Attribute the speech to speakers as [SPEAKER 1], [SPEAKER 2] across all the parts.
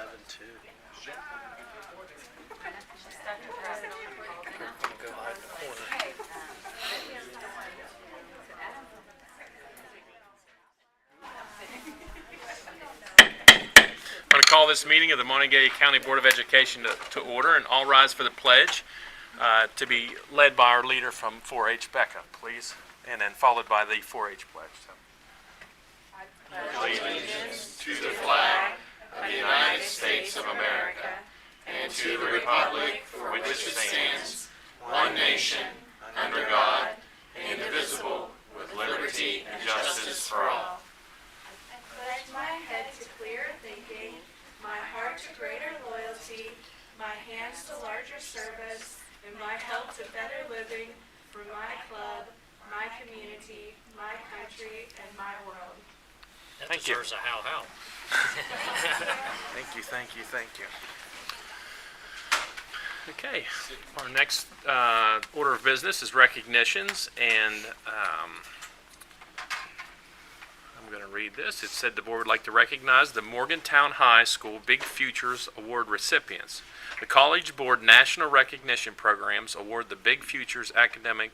[SPEAKER 1] 11 too. Go hide in the corner. I'm going to call this meeting of the Monongalia County Board of Education to order, and all rise for the pledge to be led by our leader from 4-H, Becca, please, and then followed by the 4-H pledge. So.
[SPEAKER 2] Allegiance to the flag of the United States of America and to the republic for which it stands, one nation, under God, indivisible, with liberty and justice for all.
[SPEAKER 3] I pledge my head to clear thinking, my heart to greater loyalty, my hands to larger service, and my health to better living for my club, my community, my country, and my world.
[SPEAKER 4] That deserves a how.
[SPEAKER 1] Thank you. Okay, our next order of business is recognitions, and I'm going to read this. It said the board would like to recognize the Morgantown High School Big Futures Award recipients. The College Board National Recognition Programs award the Big Futures academic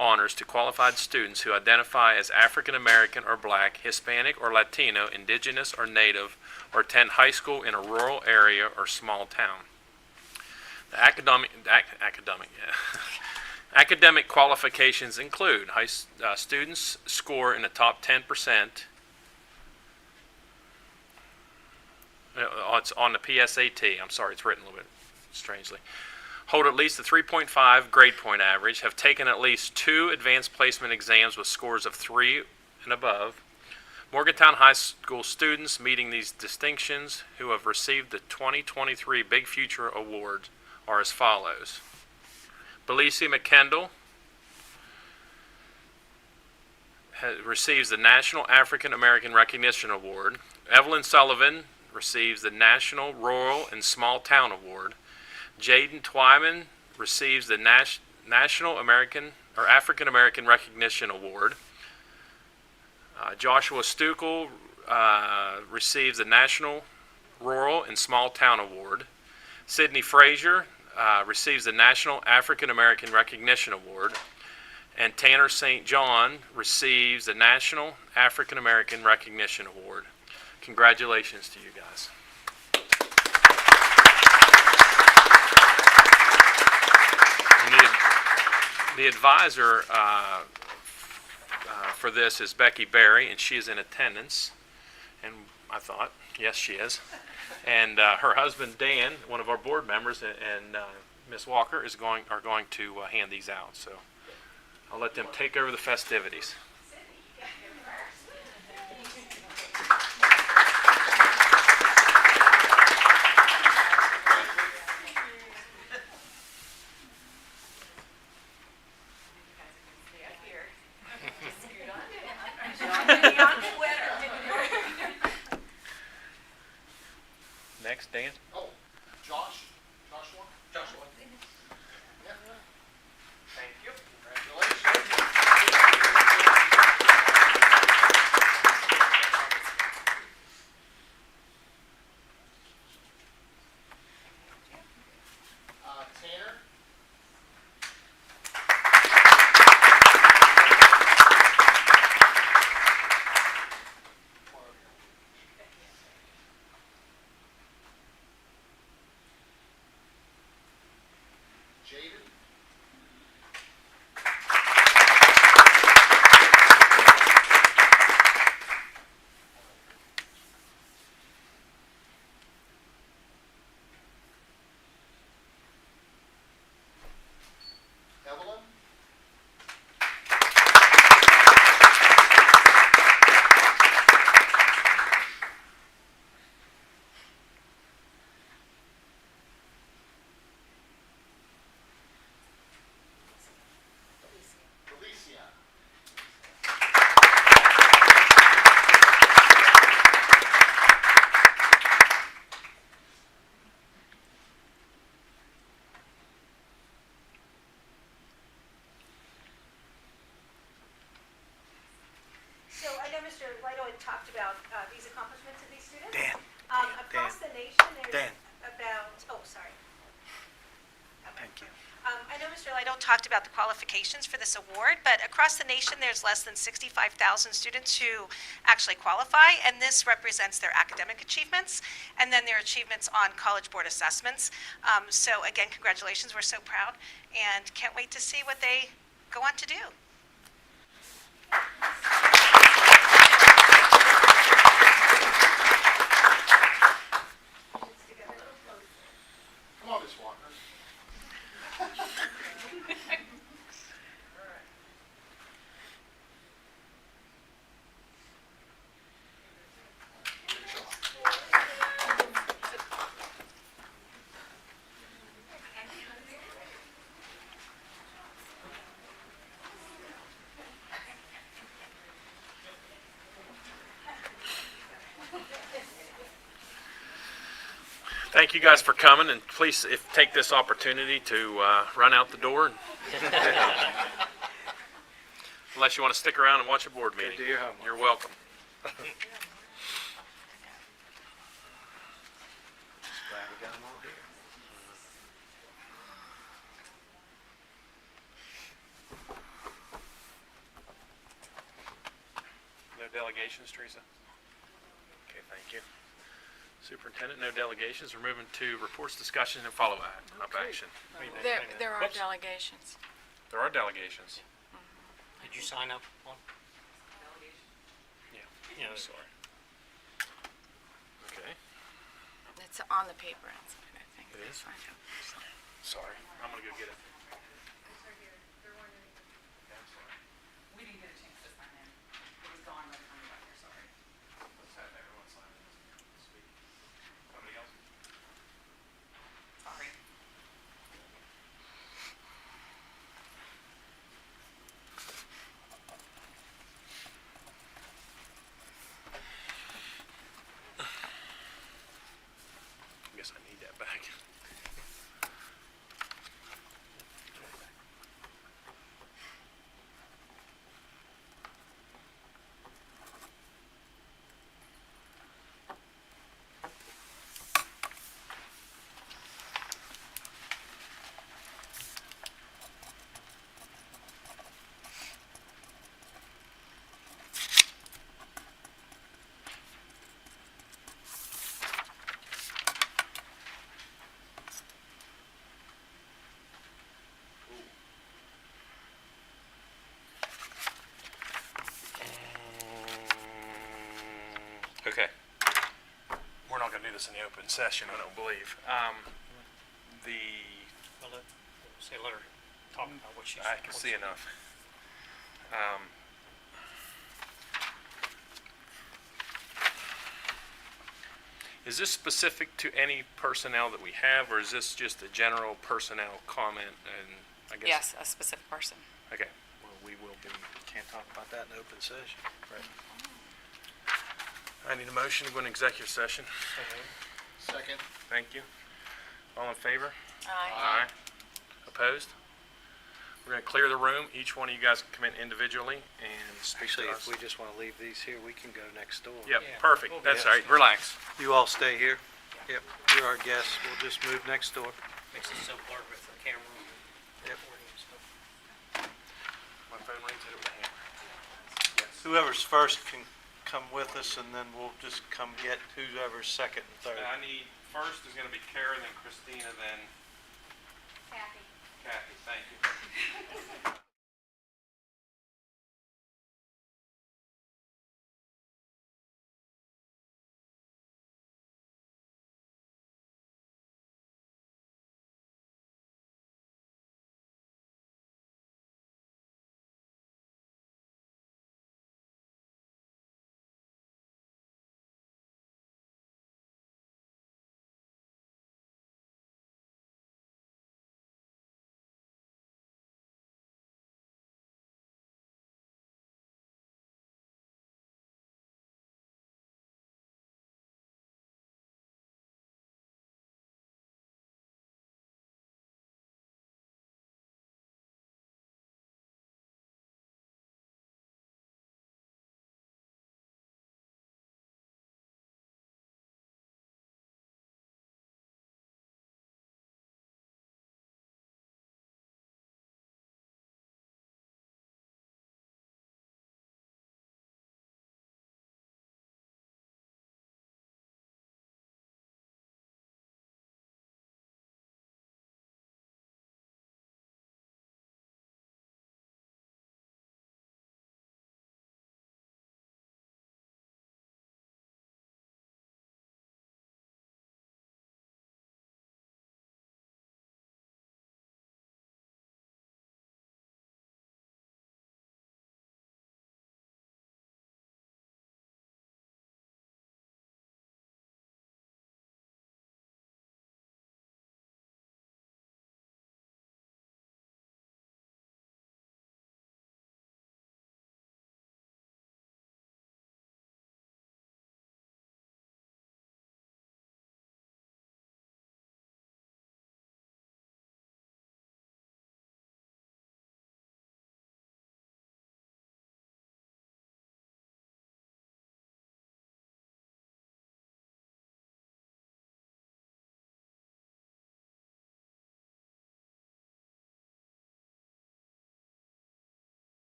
[SPEAKER 1] honors to qualified students who identify as African American or Black, Hispanic or Latino, Indigenous or Native, or attend high school in a rural area or small town. The academic qualifications include students score in the top 10%. It's on the PSAT. I'm sorry, it's written a little bit strangely. Hold at least a 3.5 grade point average, have taken at least 2 advanced placement exams with scores of 3 and above. Morgantown High School students meeting these distinctions who have received the 2023 Big Future Awards are as follows. Belisi McKendall receives the National African American Recognition Award. Evelyn Sullivan receives the National Rural and Small Town Award. Jaden Twyman receives the National American or African American Recognition Award. Joshua Stukel receives the National Rural and Small Town Award. Sydney Frazier receives the National African American Recognition Award. And Tanner St. John receives the National African American Recognition Award. Congratulations to you guys. The advisor for this is Becky Berry, and she is in attendance. And I thought, yes, she is. And her husband Dan, one of our board members, and Miss Walker are going to hand these out. So I'll let them take over the festivities. Next, Dan.
[SPEAKER 2] Oh, Joshua. Yeah.
[SPEAKER 1] Thank you.
[SPEAKER 2] Congratulations. Tanner. Jaden. Evelyn. Alicia.
[SPEAKER 5] So I know Mr. Lido had talked about these accomplishments of these students.
[SPEAKER 1] Dan,
[SPEAKER 5] Across the nation, there's
[SPEAKER 6] Dan.
[SPEAKER 5] about, oh, sorry.
[SPEAKER 6] Thank you.
[SPEAKER 5] I know Mr. Lido talked about the qualifications for this award, but across the nation, there's less than 65,000 students who actually qualify, and this represents their academic achievements and then their achievements on College Board assessments. So again, congratulations, we're so proud, and can't wait to see what they go on to do.
[SPEAKER 2] Come on, Miss Walker.
[SPEAKER 1] Thank you guys for coming, and please take this opportunity to run out the door. Unless you want to stick around and watch a board meeting.
[SPEAKER 6] do your homework.
[SPEAKER 1] You're welcome.
[SPEAKER 6] Glad we got them all here.
[SPEAKER 1] No delegations, Teresa? Okay, thank you. Superintendent, no delegations. We're moving to reports, discussion, and follow-up action.
[SPEAKER 7] There are
[SPEAKER 1] Whoops.
[SPEAKER 7] delegations.
[SPEAKER 1] There are delegations.
[SPEAKER 4] Did you sign up on?
[SPEAKER 1] Yeah.
[SPEAKER 4] Yeah.
[SPEAKER 1] Sorry. Okay,
[SPEAKER 7] It's on the paper inside, I think.
[SPEAKER 1] It is?
[SPEAKER 7] Find out.
[SPEAKER 1] sorry. I'm gonna go get it.
[SPEAKER 8] We didn't get a chance to sign in. It was gone by the time we got here, sorry.
[SPEAKER 1] Let's have everyone sign in. Speak. Somebody else?
[SPEAKER 8] Sorry.
[SPEAKER 1] I guess I need that back. Okay. We're not gonna do this in the open session, I don't believe.
[SPEAKER 4] Well, let her talk about what she's.
[SPEAKER 1] I can see enough. Is this specific to any personnel that we have, or is this just a general personnel comment? And I guess.
[SPEAKER 7] Yes, a specific person.
[SPEAKER 1] Okay. Well, we will be.
[SPEAKER 6] Can't talk about that in open session.
[SPEAKER 1] Right. I need a motion to go into executive session.
[SPEAKER 2] Second.
[SPEAKER 1] Thank you. All in favor?
[SPEAKER 7] Aye.
[SPEAKER 1] Opposed? We're gonna clear the room. Each one of you guys can come in individually and speak
[SPEAKER 6] Actually,
[SPEAKER 1] to
[SPEAKER 6] if
[SPEAKER 1] us.
[SPEAKER 6] we just want to leave these here, we can go next door.
[SPEAKER 1] Yep,
[SPEAKER 4] Yeah.
[SPEAKER 1] perfect.
[SPEAKER 4] We'll
[SPEAKER 1] That's
[SPEAKER 4] be-
[SPEAKER 1] all right. Relax.
[SPEAKER 6] You all stay here. Yep, you're our guests. We'll just move next door.
[SPEAKER 4] Makes it so blurred with the camera and
[SPEAKER 6] Yep.
[SPEAKER 4] recording and stuff.
[SPEAKER 1] My phone rings, hit it with a hammer. Yes.
[SPEAKER 6] Whoever's first can come with us, and then we'll just come get whoever's second and third.
[SPEAKER 1] I need, first is gonna be Kara, then Christina, then
[SPEAKER 5] Kathy.
[SPEAKER 1] Kathy. Thank you.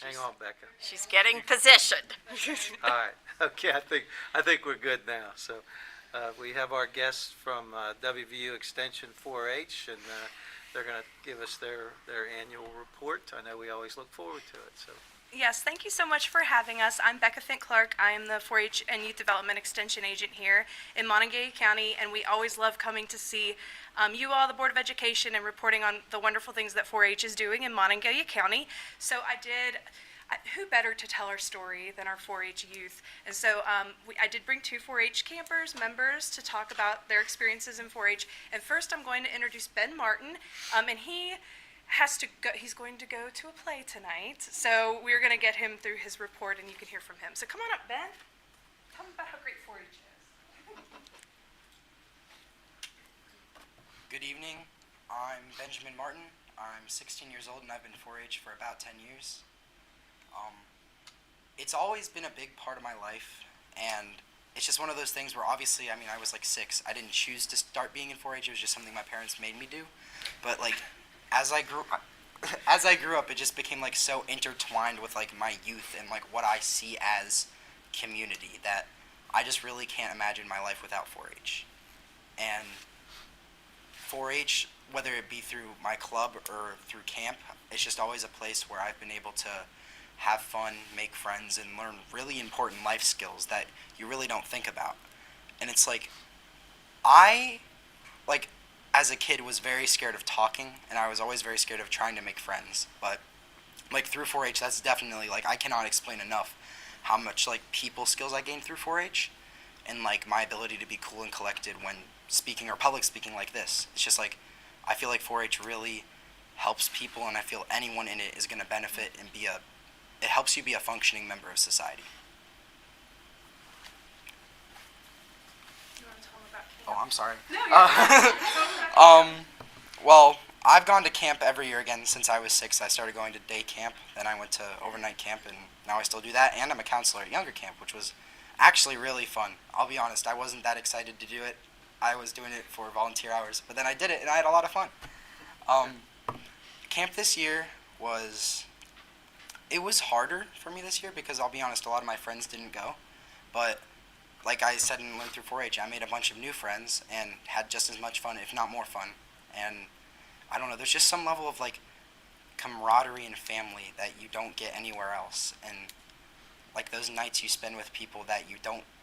[SPEAKER 9] Hang on, Becca.
[SPEAKER 7] She's getting positioned.
[SPEAKER 9] All right, okay, I think we're good now. So we have our guests from WVU Extension 4-H, and they're going to give us their annual report. I know we always look forward to it, so.
[SPEAKER 3] Yes, thank you so much for having us. I'm Becca Fink-Clark. I am the 4-H and Youth Development Extension Agent here in Monongalia County, and we always love coming to see you all, the Board of Education, and reporting on the wonderful things that 4-H is doing in Monongalia County. So who better to tell our story than our 4-H youth? And so I did bring two 4-H members, to talk about their experiences in 4-H. And first I'm going to introduce Ben Martin, and he's going to go to a play tonight. So we're going to get him through his report, and you can hear from him. So come on up, Ben. Tell me about how great 4-H is.
[SPEAKER 10] Good evening. I'm Benjamin Martin. I'm 16 years old, and I've been 4-H for about 10 years. It's always been a big part of my life, and it's just one of those things where obviously, I was like 6. I didn't choose to start being in 4-H. It was just something my parents made me do. But like, as I grew up, it just became like so intertwined with like my youth and like what I see as community that I just really can't imagine my life without 4-H. And 4-H, whether it be through my club or through camp, it's just always a place where I've been able to have fun, make friends, and learn really important life skills that you really don't think about. And it's like, as a kid, was very scared of talking, and I was always very scared of trying to make friends. But like through 4-H, that's definitely like, I cannot explain enough how much like people skills I gained through 4-H, and like my ability to be cool and collected when speaking or public speaking like this. It's just like, I feel like 4-H really helps people, and I feel anyone in it is going to benefit and it helps you be a functioning member of society.
[SPEAKER 3] You want to tell them about camp?
[SPEAKER 10] Oh, I'm sorry.
[SPEAKER 3] No, you're
[SPEAKER 10] Well, I've gone to camp every year again since I was 6. I started going to day camp, then I went to overnight camp, and now I still do that, and I'm a counselor at younger camp, which was actually really fun. I'll be honest, I wasn't that excited to do it. I was doing it for volunteer hours, but then I did it, and I had a lot of fun. Camp this year was harder for me this year because I'll be honest, a lot of my friends didn't go. But like I said and learned through 4-H, I made a bunch of new friends and had just as much fun, if not more fun. And I don't know, there's just some level of like camaraderie and family that you don't get anywhere else. And like those nights you spend with people that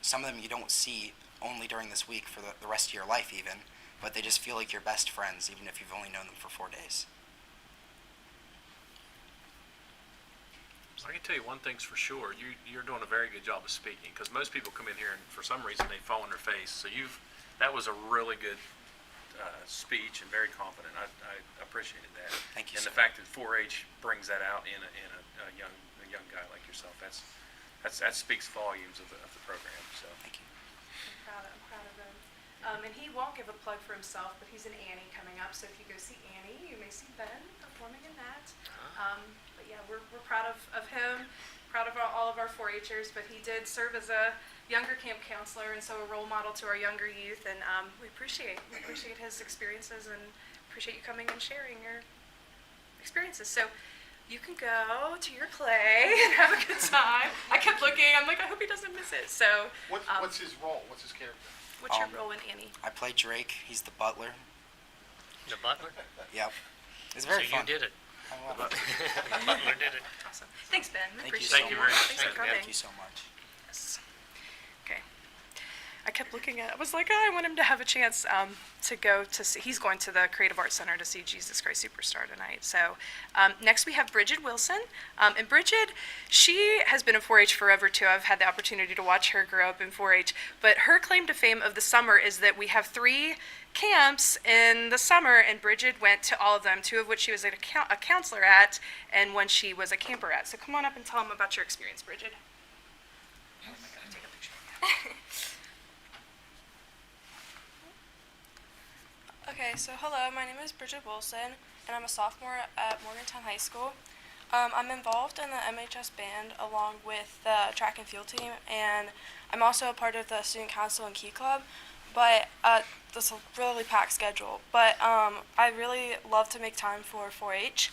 [SPEAKER 10] some of them you don't see only during this week for the rest of your life even, but they just feel like your best friends even if you've only known them for 4 days.
[SPEAKER 1] I can tell you one thing's for sure. You're doing a very good job of speaking, because most people come in here and for some reason they fall on their face. So that was a really good speech and very confident. I appreciated that.
[SPEAKER 10] Thank you,
[SPEAKER 1] And
[SPEAKER 10] sir.
[SPEAKER 1] the fact that 4-H brings that out in a young guy like yourself, that speaks volumes of the program. So
[SPEAKER 10] Thank you.
[SPEAKER 3] I'm proud of him. And he won't give a plug for himself, but he's an Annie coming up. So if you go see Annie, you may see Ben performing in that. But yeah, we're proud of him, proud of all of our 4-Hers. But he did serve as a younger camp counselor, and so a role model to our younger youth. And we appreciate his experiences and appreciate you coming and sharing your experiences. So you can go to your play and have a good time. I kept looking. I'm like, I hope he doesn't miss it. So
[SPEAKER 2] What's his role? What's his character?
[SPEAKER 3] what's your role in Annie?
[SPEAKER 10] I play Drake. He's the butler.
[SPEAKER 4] The butler?
[SPEAKER 10] Yep. It's very
[SPEAKER 4] So
[SPEAKER 10] fun.
[SPEAKER 4] you did it.
[SPEAKER 10] I love it.
[SPEAKER 4] The butler did it.
[SPEAKER 3] Awesome. Thanks, Ben. We
[SPEAKER 10] Thank you
[SPEAKER 3] appreciate
[SPEAKER 10] so
[SPEAKER 1] Thank you
[SPEAKER 3] it.
[SPEAKER 1] very much.
[SPEAKER 3] Thanks for coming.
[SPEAKER 10] Thank you so much.
[SPEAKER 3] Yes. Okay. I kept looking at it. I was like, I want him to have a chance to go to see. He's going to the Creative Arts Center to see Jesus Christ Superstar tonight. So next we have Bridget Wilson. And Bridget, she has been in 4-H forever too. I've had the opportunity to watch her grow up in 4-H. But her claim to fame of the summer is that we have 3 camps in the summer, and Bridget went to all of them, 2 of which she was a counselor at, and 1 she was a camper at. So come on up and tell them about your experience, Bridget. Oh, I gotta take a picture.
[SPEAKER 11] Okay, so hello, my name is Bridget Wilson, and I'm a sophomore at Morgantown High School. I'm involved in the MHS band along with the track and field team, and I'm also a part of the student council and key club, but this is a really packed schedule. But I really love to make time for 4-H.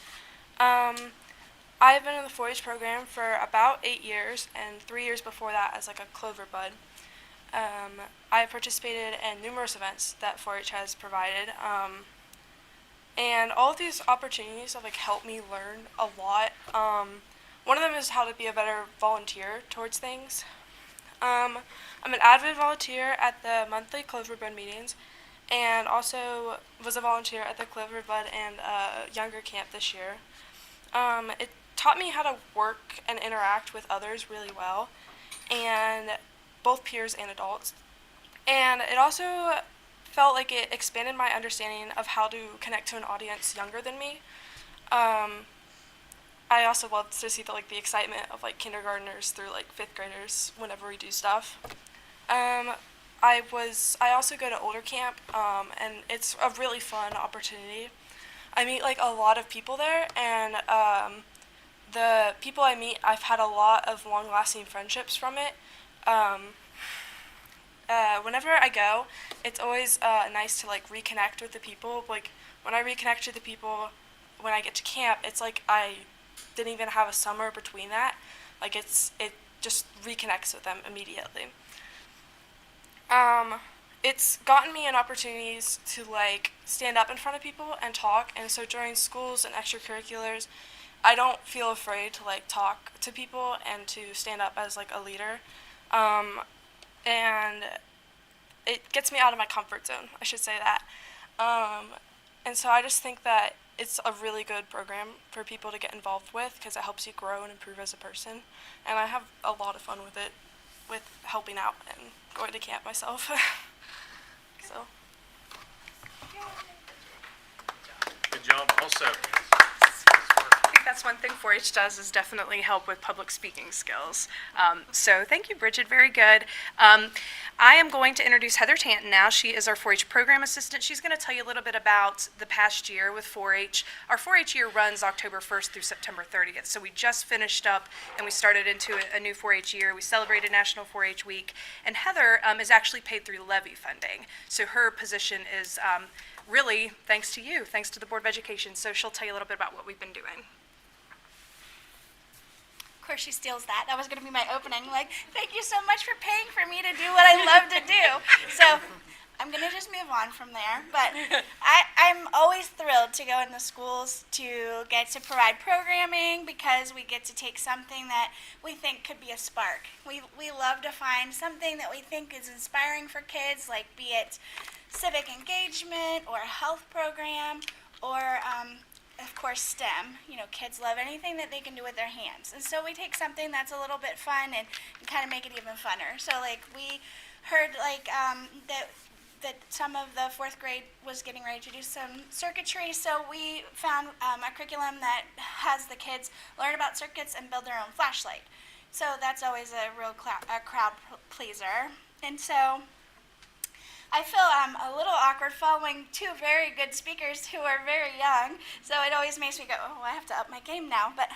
[SPEAKER 11] I've been in the 4-H program for about 8 years, and 3 years before that as like a Clover Bud. I participated in numerous events that 4-H has provided, and all of these opportunities have like helped me learn a lot. One of them is how to be a better volunteer towards things. I'm an avid volunteer at the monthly Clover Bud meetings, and also was a volunteer at the Clover Bud and Younger Camp this year. It taught me how to work and interact with others really well, and both peers and adults. And it also felt like it expanded my understanding of how to connect to an audience younger than me. I also love to see the excitement of like kindergartners through like 5th graders whenever we do stuff. I also go to older camp, and it's a really fun opportunity. I meet like a lot of people there, and the people I meet, I've had a lot of long-lasting friendships from it. Whenever I go, it's always nice to like reconnect with the people. Like when I reconnect with the people when I get to camp, it's like I didn't even have a summer between that. Like it just reconnects with them immediately. It's gotten me in opportunities to like stand up in front of people and talk, and so during schools and extracurriculars, I don't feel afraid to like talk to people and to stand up as like a leader. And it gets me out of my comfort zone, I should say that. And so I just think that it's a really good program for people to get involved with because it helps you grow and improve as a person. And I have a lot of fun with it, with helping out and going to camp myself. So.
[SPEAKER 1] Good job. Also,
[SPEAKER 12] I think that's one thing 4-H does is definitely help with public speaking skills. So thank you, Bridget. Very good. I am going to introduce Heather Tanton now. She is our 4-H program assistant. She's going to tell you a little bit about the past year with 4-H. Our 4-H year runs October 1st through September 30th. So we just finished up and we started into a new 4-H year. We celebrated National 4-H Week. And Heather is actually paid through levy funding. So her position is really thanks to you, thanks to the Board of Education. So she'll tell you a little bit about what we've been doing.
[SPEAKER 13] Of course, she steals that. That was going to be my opening. Like, thank you so much for paying for me to do what I love to do. So I'm going to just move on from there. But I'm always thrilled to go in the schools to get to provide programming because we get to take something that we think could be a spark. We love to find something that we think is inspiring for kids, like be it civic engagement or a health program or of course, STEM. You know, kids love anything that they can do with their hands. And so we take something that's a little bit fun and kind of make it even funner. So, like, we heard, like, that some of the 4th grade was getting ready to do some circuitry. So we found a curriculum that has the kids learn about circuits and build their own flashlight. So that's always a real crowd pleaser. And so I feel a little awkward following 2 very good speakers who are very young, so it always makes me go, oh, I have to up my game now. But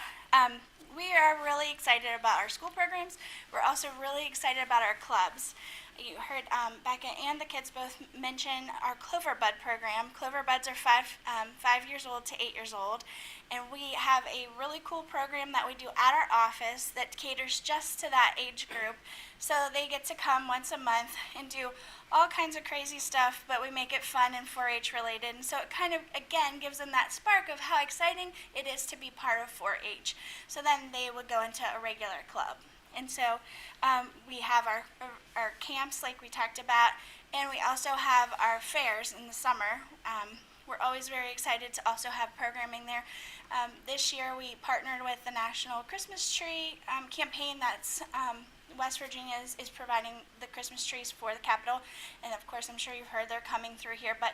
[SPEAKER 13] we are really excited about our school programs. We're also really excited about our clubs. You heard Becca and the kids both mention our Clover Bud program. Clover Buds are 5 years old to 8 years old, and we have a really cool program that we do at our office that caters just to that age group. So they get to come once a month and do all kinds of crazy stuff, but we make it fun and 4-H related. And so it kind of, again, gives them that spark of how exciting it is to be part of 4-H. So then they would go into a regular club. And so we have our camps like we talked about, and we also have our fairs in the summer. We're always very excited to also have programming there. This year we partnered with the National Christmas Tree campaign that's West Virginia is providing the Christmas trees for the Capitol. And of course, I'm sure you've heard they're coming through here. But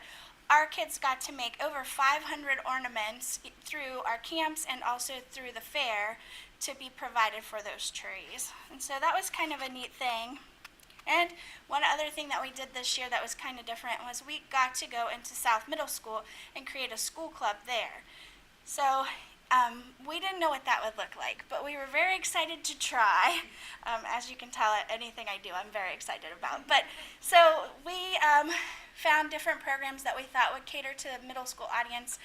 [SPEAKER 13] our kids got to make over 500 ornaments through our camps and also through the fair to be provided for those trees. And so that was kind of a neat thing. And one other thing that we did this year that was kind of different was we got to go into South Middle School and create a school club there. So we didn't know what that would look like, but we were very excited to try. As you can tell, anything I do, I'm very excited about. But so we found different programs that we thought would cater to the middle school audience.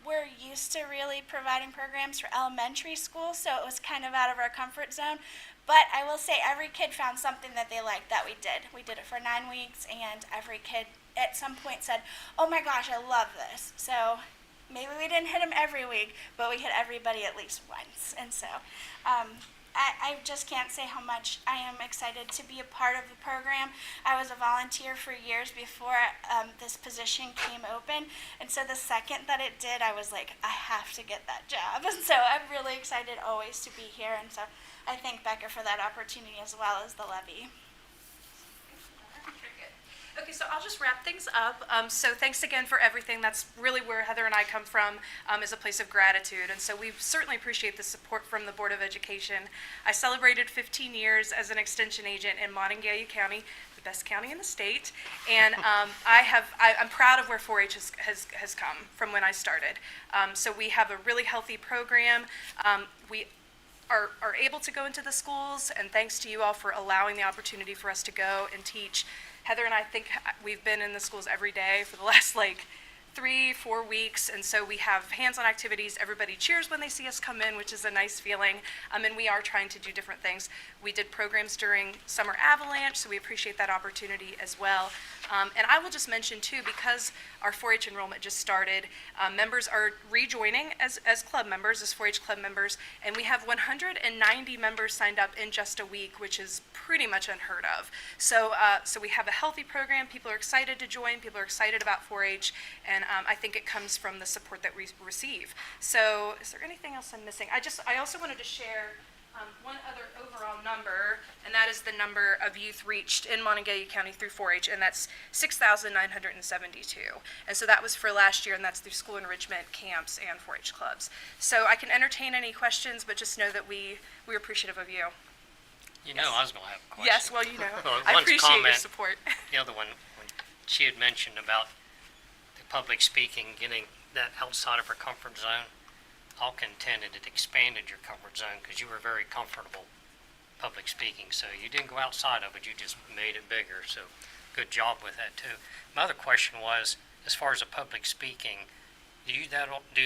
[SPEAKER 13] We're used to really providing programs for elementary school, so it was kind of out of our comfort zone. But I will say every kid found something that they liked that we did. We did it for 9 weeks, and every kid at some point said, "Oh my gosh, I love this." So maybe we didn't hit them every week, but we hit everybody at least once. And so I just can't say how much I am excited to be a part of the program. I was a volunteer for years before this position came open, and so the second that it did, I was like, I have to get that job. And so I'm really excited always to be here, and so I thank Becca for that opportunity as well as the levy.
[SPEAKER 12] Okay, so I'll just wrap things up. So thanks again for everything. That's really where Heather and I come from, is a place of gratitude. And so we certainly appreciate the support from the Board of Education. I celebrated 15 years as an extension agent in Monongalia County, the best county in the state. And I'm proud of where 4-H has come from when I started. So we have a really healthy program. We are able to go into the schools, and thanks to you all for allowing the opportunity for us to go and teach. Heather and I think we've been in the schools every day for the last 3-4 weeks, and so we have hands-on activities. Everybody cheers when they see us come in, which is a nice feeling, and we are trying to do different things. We did programs during Summer Avalanche, so we appreciate that opportunity as well. And I will just mention too, because our 4-H enrollment just started, members are rejoining as club members, as 4-H club members, and we have 190 members signed up in just a week, which is pretty much unheard of. So we have a healthy program. People are excited to join. People are excited about 4-H, and I think it comes from the support that we receive. So is there anything else I'm missing? I also wanted to share one other overall number, and that is the number of youth reached in Monongalia County through 4-H, and that's 6,972. And so that was for last year, and that's through school enrichment camps and 4-H clubs. So I can entertain any questions, but just know that we're appreciative of you.
[SPEAKER 4] You know, I was going to have a question.
[SPEAKER 12] Yes, well,
[SPEAKER 4] Well,
[SPEAKER 12] I
[SPEAKER 4] one's
[SPEAKER 12] appreciate your
[SPEAKER 4] comment,
[SPEAKER 12] support.
[SPEAKER 4] The other one, when she had mentioned about the public speaking, getting that outside of her comfort zone, I'll contend it expanded your comfort zone because you were very comfortable public speaking. So you didn't go outside of it, you just made it bigger. So good job with that too. My other question was, as far as the public speaking, do you do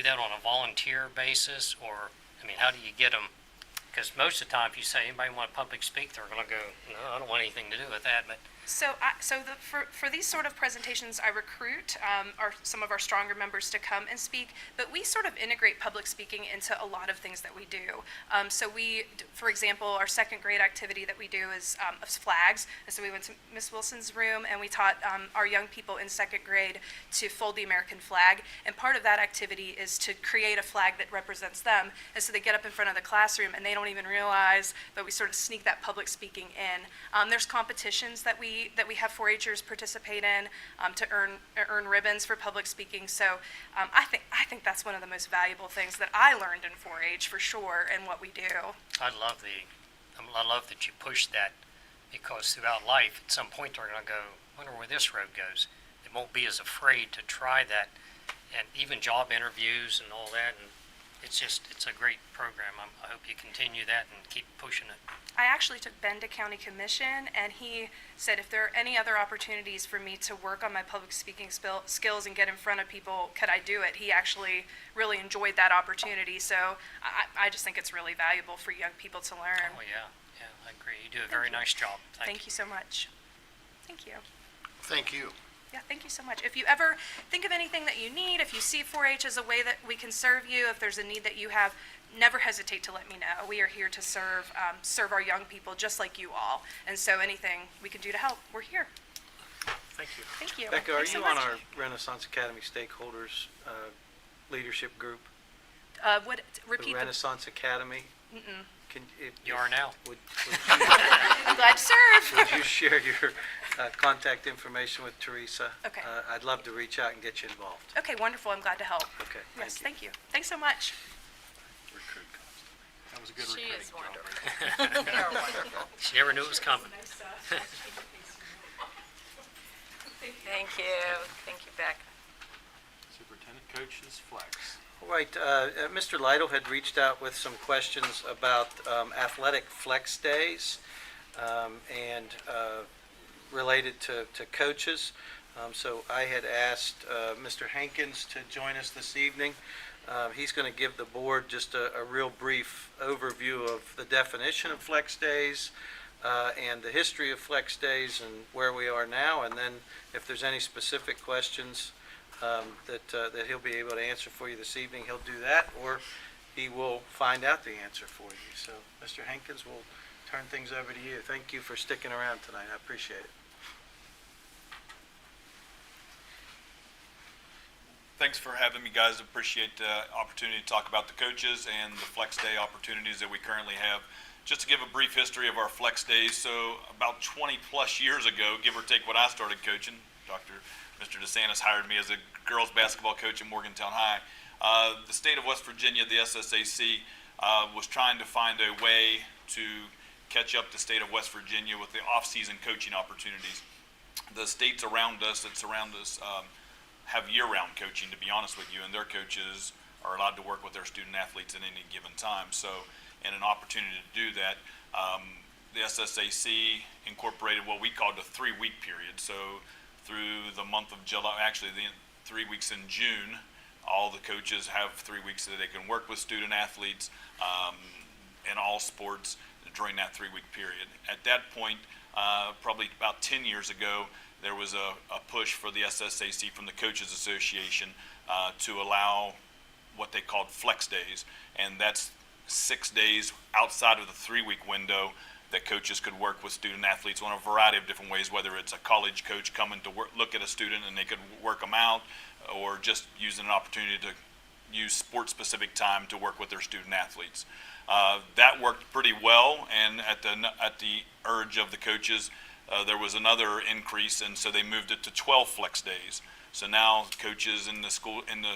[SPEAKER 4] that on a volunteer basis, or, I mean, how do you get them? Because most of the time, if you say anybody want to public speak, they're going to go, no, I don't want anything to do with that. But
[SPEAKER 12] For these sort of presentations, I recruit some of our stronger members to come and speak, but we sort of integrate public speaking into a lot of things that we do. So we, for example, our second grade activity that we do is flags. And so we went to Miss Wilson's room and we taught our young people in second grade to fold the American flag. And part of that activity is to create a flag that represents them. And so they get up in front of the classroom and they don't even realize that we sort of sneak that public speaking in. There's competitions that we have 4-Hers participate in to earn ribbons for public speaking. So I think that's one of the most valuable things that I learned in 4-H for sure, and what we do.
[SPEAKER 4] I love that you push that, because throughout life, at some point, they're going to go, I wonder where this road goes. They won't be as afraid to try that, and even job interviews and all that. And it's a great program. I hope you continue that and keep pushing it.
[SPEAKER 12] I actually took Ben to County Commission, and he said if there are any other opportunities for me to work on my public speaking skills and get in front of people, could I do it? He actually really enjoyed that opportunity. So I just think it's really valuable for young people to learn.
[SPEAKER 4] Oh, yeah, I agree. You do a very nice job.
[SPEAKER 12] Thank you so much. Thank you.
[SPEAKER 2] Thank you.
[SPEAKER 12] Yeah, thank you so much. If you ever think of anything that you need, if you see 4-H as a way that we can serve you, if there's a need that you have, never hesitate to let me know. We are here to serve our young people just like you all. And so anything we can do to help, we're here.
[SPEAKER 1] Thank you.
[SPEAKER 12] Thank you.
[SPEAKER 9] Becca, are
[SPEAKER 12] Thanks so
[SPEAKER 9] you on
[SPEAKER 12] much.
[SPEAKER 9] our Renaissance Academy stakeholders leadership group?
[SPEAKER 12] Repeat
[SPEAKER 9] The Renaissance Academy?
[SPEAKER 12] Mm-mm.
[SPEAKER 4] You are now.
[SPEAKER 9] Would
[SPEAKER 12] Glad to serve.
[SPEAKER 9] would you share your contact information with Teresa?
[SPEAKER 12] Okay.
[SPEAKER 9] I'd love to reach out and get you involved.
[SPEAKER 12] Okay, wonderful. I'm glad to help.
[SPEAKER 9] Okay,
[SPEAKER 12] Yes, thank you. Thanks so much.
[SPEAKER 1] That was a good
[SPEAKER 7] She
[SPEAKER 1] recruiting
[SPEAKER 7] is
[SPEAKER 1] job.
[SPEAKER 7] wonderful. They are wonderful.
[SPEAKER 4] She never knew it was coming.
[SPEAKER 7] Thank you. Thank you, Becca.
[SPEAKER 1] Superintendent coaches flex.
[SPEAKER 9] All right, Mr. Lytle had reached out with some questions about athletic flex days and related to coaches. So I had asked Mr. Hankins to join us this evening. He's going to give the board just a real brief overview of the definition of flex days and the history of flex days and where we are now. And then if there's any specific questions that he'll be able to answer for you this evening, he'll do that, or he will find out the answer for you. So, Mr. Hankins, we'll turn things over to you. Thank you for sticking around tonight. I appreciate it.
[SPEAKER 14] Thanks for having me, guys. Appreciate the opportunity to talk about the coaches and the flex day opportunities that we currently have. Just to give a brief history of our flex days, so about 20 plus years ago, give or take when I started coaching, Mr. DeSantis hired me as a girls basketball coach at Morgantown High. The state of West Virginia, the SSAC, was trying to find a way to catch up the state of West Virginia with the off-season coaching opportunities. The states around us that surround us have year-round coaching, to be honest with you, and their coaches are allowed to work with their student athletes at any given time. So, and an opportunity to do that, the SSAC incorporated what we called a 3-week period. So through the month of July, actually the 3 weeks in June, all the coaches have 3 weeks so that they can work with student athletes in all sports during that 3-week period. At that point, probably about 10 years ago, there was a push for the SSAC from the Coaches Association to allow what they called flex days, and that's 6 days outside of the 3-week window that coaches could work with student athletes on a variety of different ways, whether it's a college coach coming to look at a student and they could work them out, or just using an opportunity to use sport-specific time to work with their student athletes. That worked pretty well, and at the urge of the coaches, there was another increase, and so they moved it to 12 flex days. So now coaches in the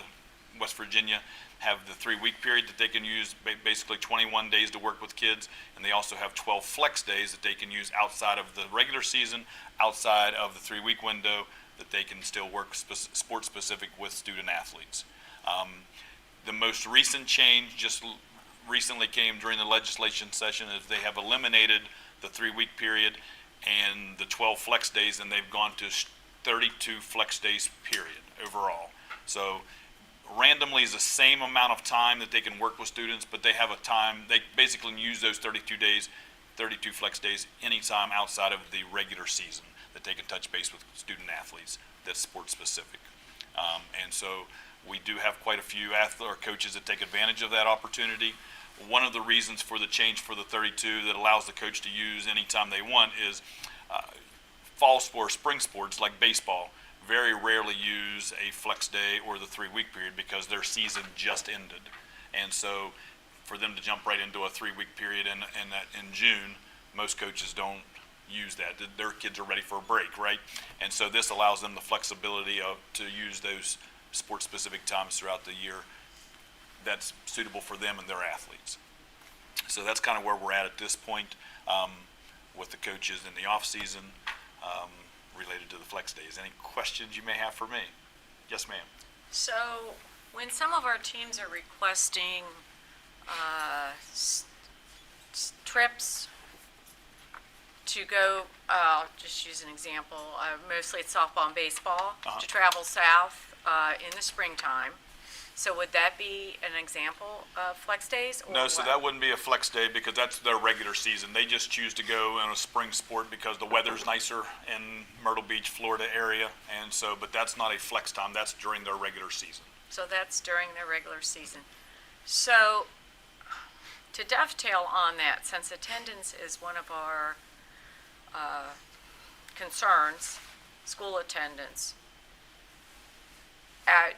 [SPEAKER 14] West Virginia have the 3-week period that they can use, basically 21 days to work with kids, and they also have 12 flex days that they can use outside of the regular season, outside of the 3-week window, that they can still work sport specific with student athletes. The most recent change just recently came during the legislation session is they have eliminated the 3-week period and the 12 flex days, and they've gone to 32 flex days period overall. So randomly is the same amount of time that they can work with students, but they have a time, they basically use those 32 days, 32 flex days anytime outside of the regular season that they can touch base with student athletes that's sport specific. And so we do have quite a few coaches that take advantage of that opportunity. One of the reasons for the change for the 32 that allows the coach to use anytime they want is fall sports, spring sports like baseball very rarely use a flex day or the 3-week period because their season just ended. And so for them to jump right into a 3-week period in June, most coaches don't use that. Their kids are ready for a break, right? And so this allows them the flexibility to use those sport-specific times throughout the year that's suitable for them and their athletes. So that's kind of where we're at this point with the coaches in the off-season related to the flex days. Any questions you may have for me? Yes, ma'am.
[SPEAKER 7] So when some of our teams are requesting trips to go, just use an example, mostly it's softball and baseball, to travel south in the springtime. So would that be an example of flex days? Or
[SPEAKER 14] No, so that wouldn't be a flex day because that's their regular season. They just choose to go in a spring sport because the weather's nicer in Myrtle Beach, Florida area. And so, but that's not a flex time. That's during their regular season.
[SPEAKER 7] So that's during their regular season. So to dovetail on that, since attendance is one of our concerns, school attendance,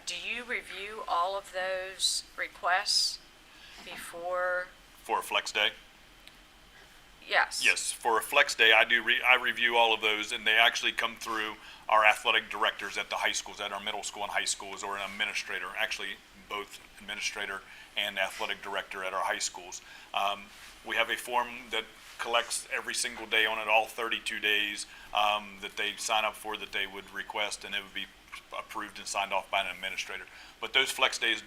[SPEAKER 7] do you review all of those requests before?
[SPEAKER 14] For a flex day?
[SPEAKER 7] Yes.
[SPEAKER 14] Yes, for a flex day, I review all of those, and they actually come through our athletic directors at the high schools, at our middle school and high schools, or an administrator, actually both administrator and athletic director at our high schools. We have a form that collects every single day on it, all 32 days that they sign up for that they would request, and it would be approved and signed off by an administrator. But those flex days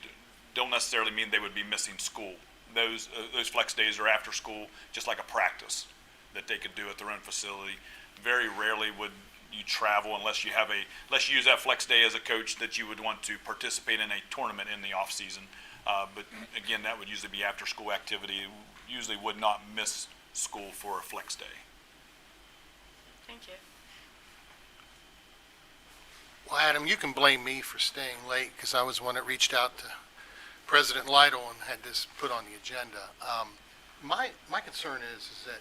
[SPEAKER 14] don't necessarily mean they would be missing school. Those flex days are after school, just like a practice that they could do at their own facility. Very rarely would you travel unless you use that flex day as a coach that you would want to participate in a tournament in the off season. But again, that would usually be after school activity. Usually would not miss school for a flex day.
[SPEAKER 7] Thank you.
[SPEAKER 15] Well, Adam, you can blame me for staying late because I was the one that reached out to President Lytle and had this put on the agenda. My concern is that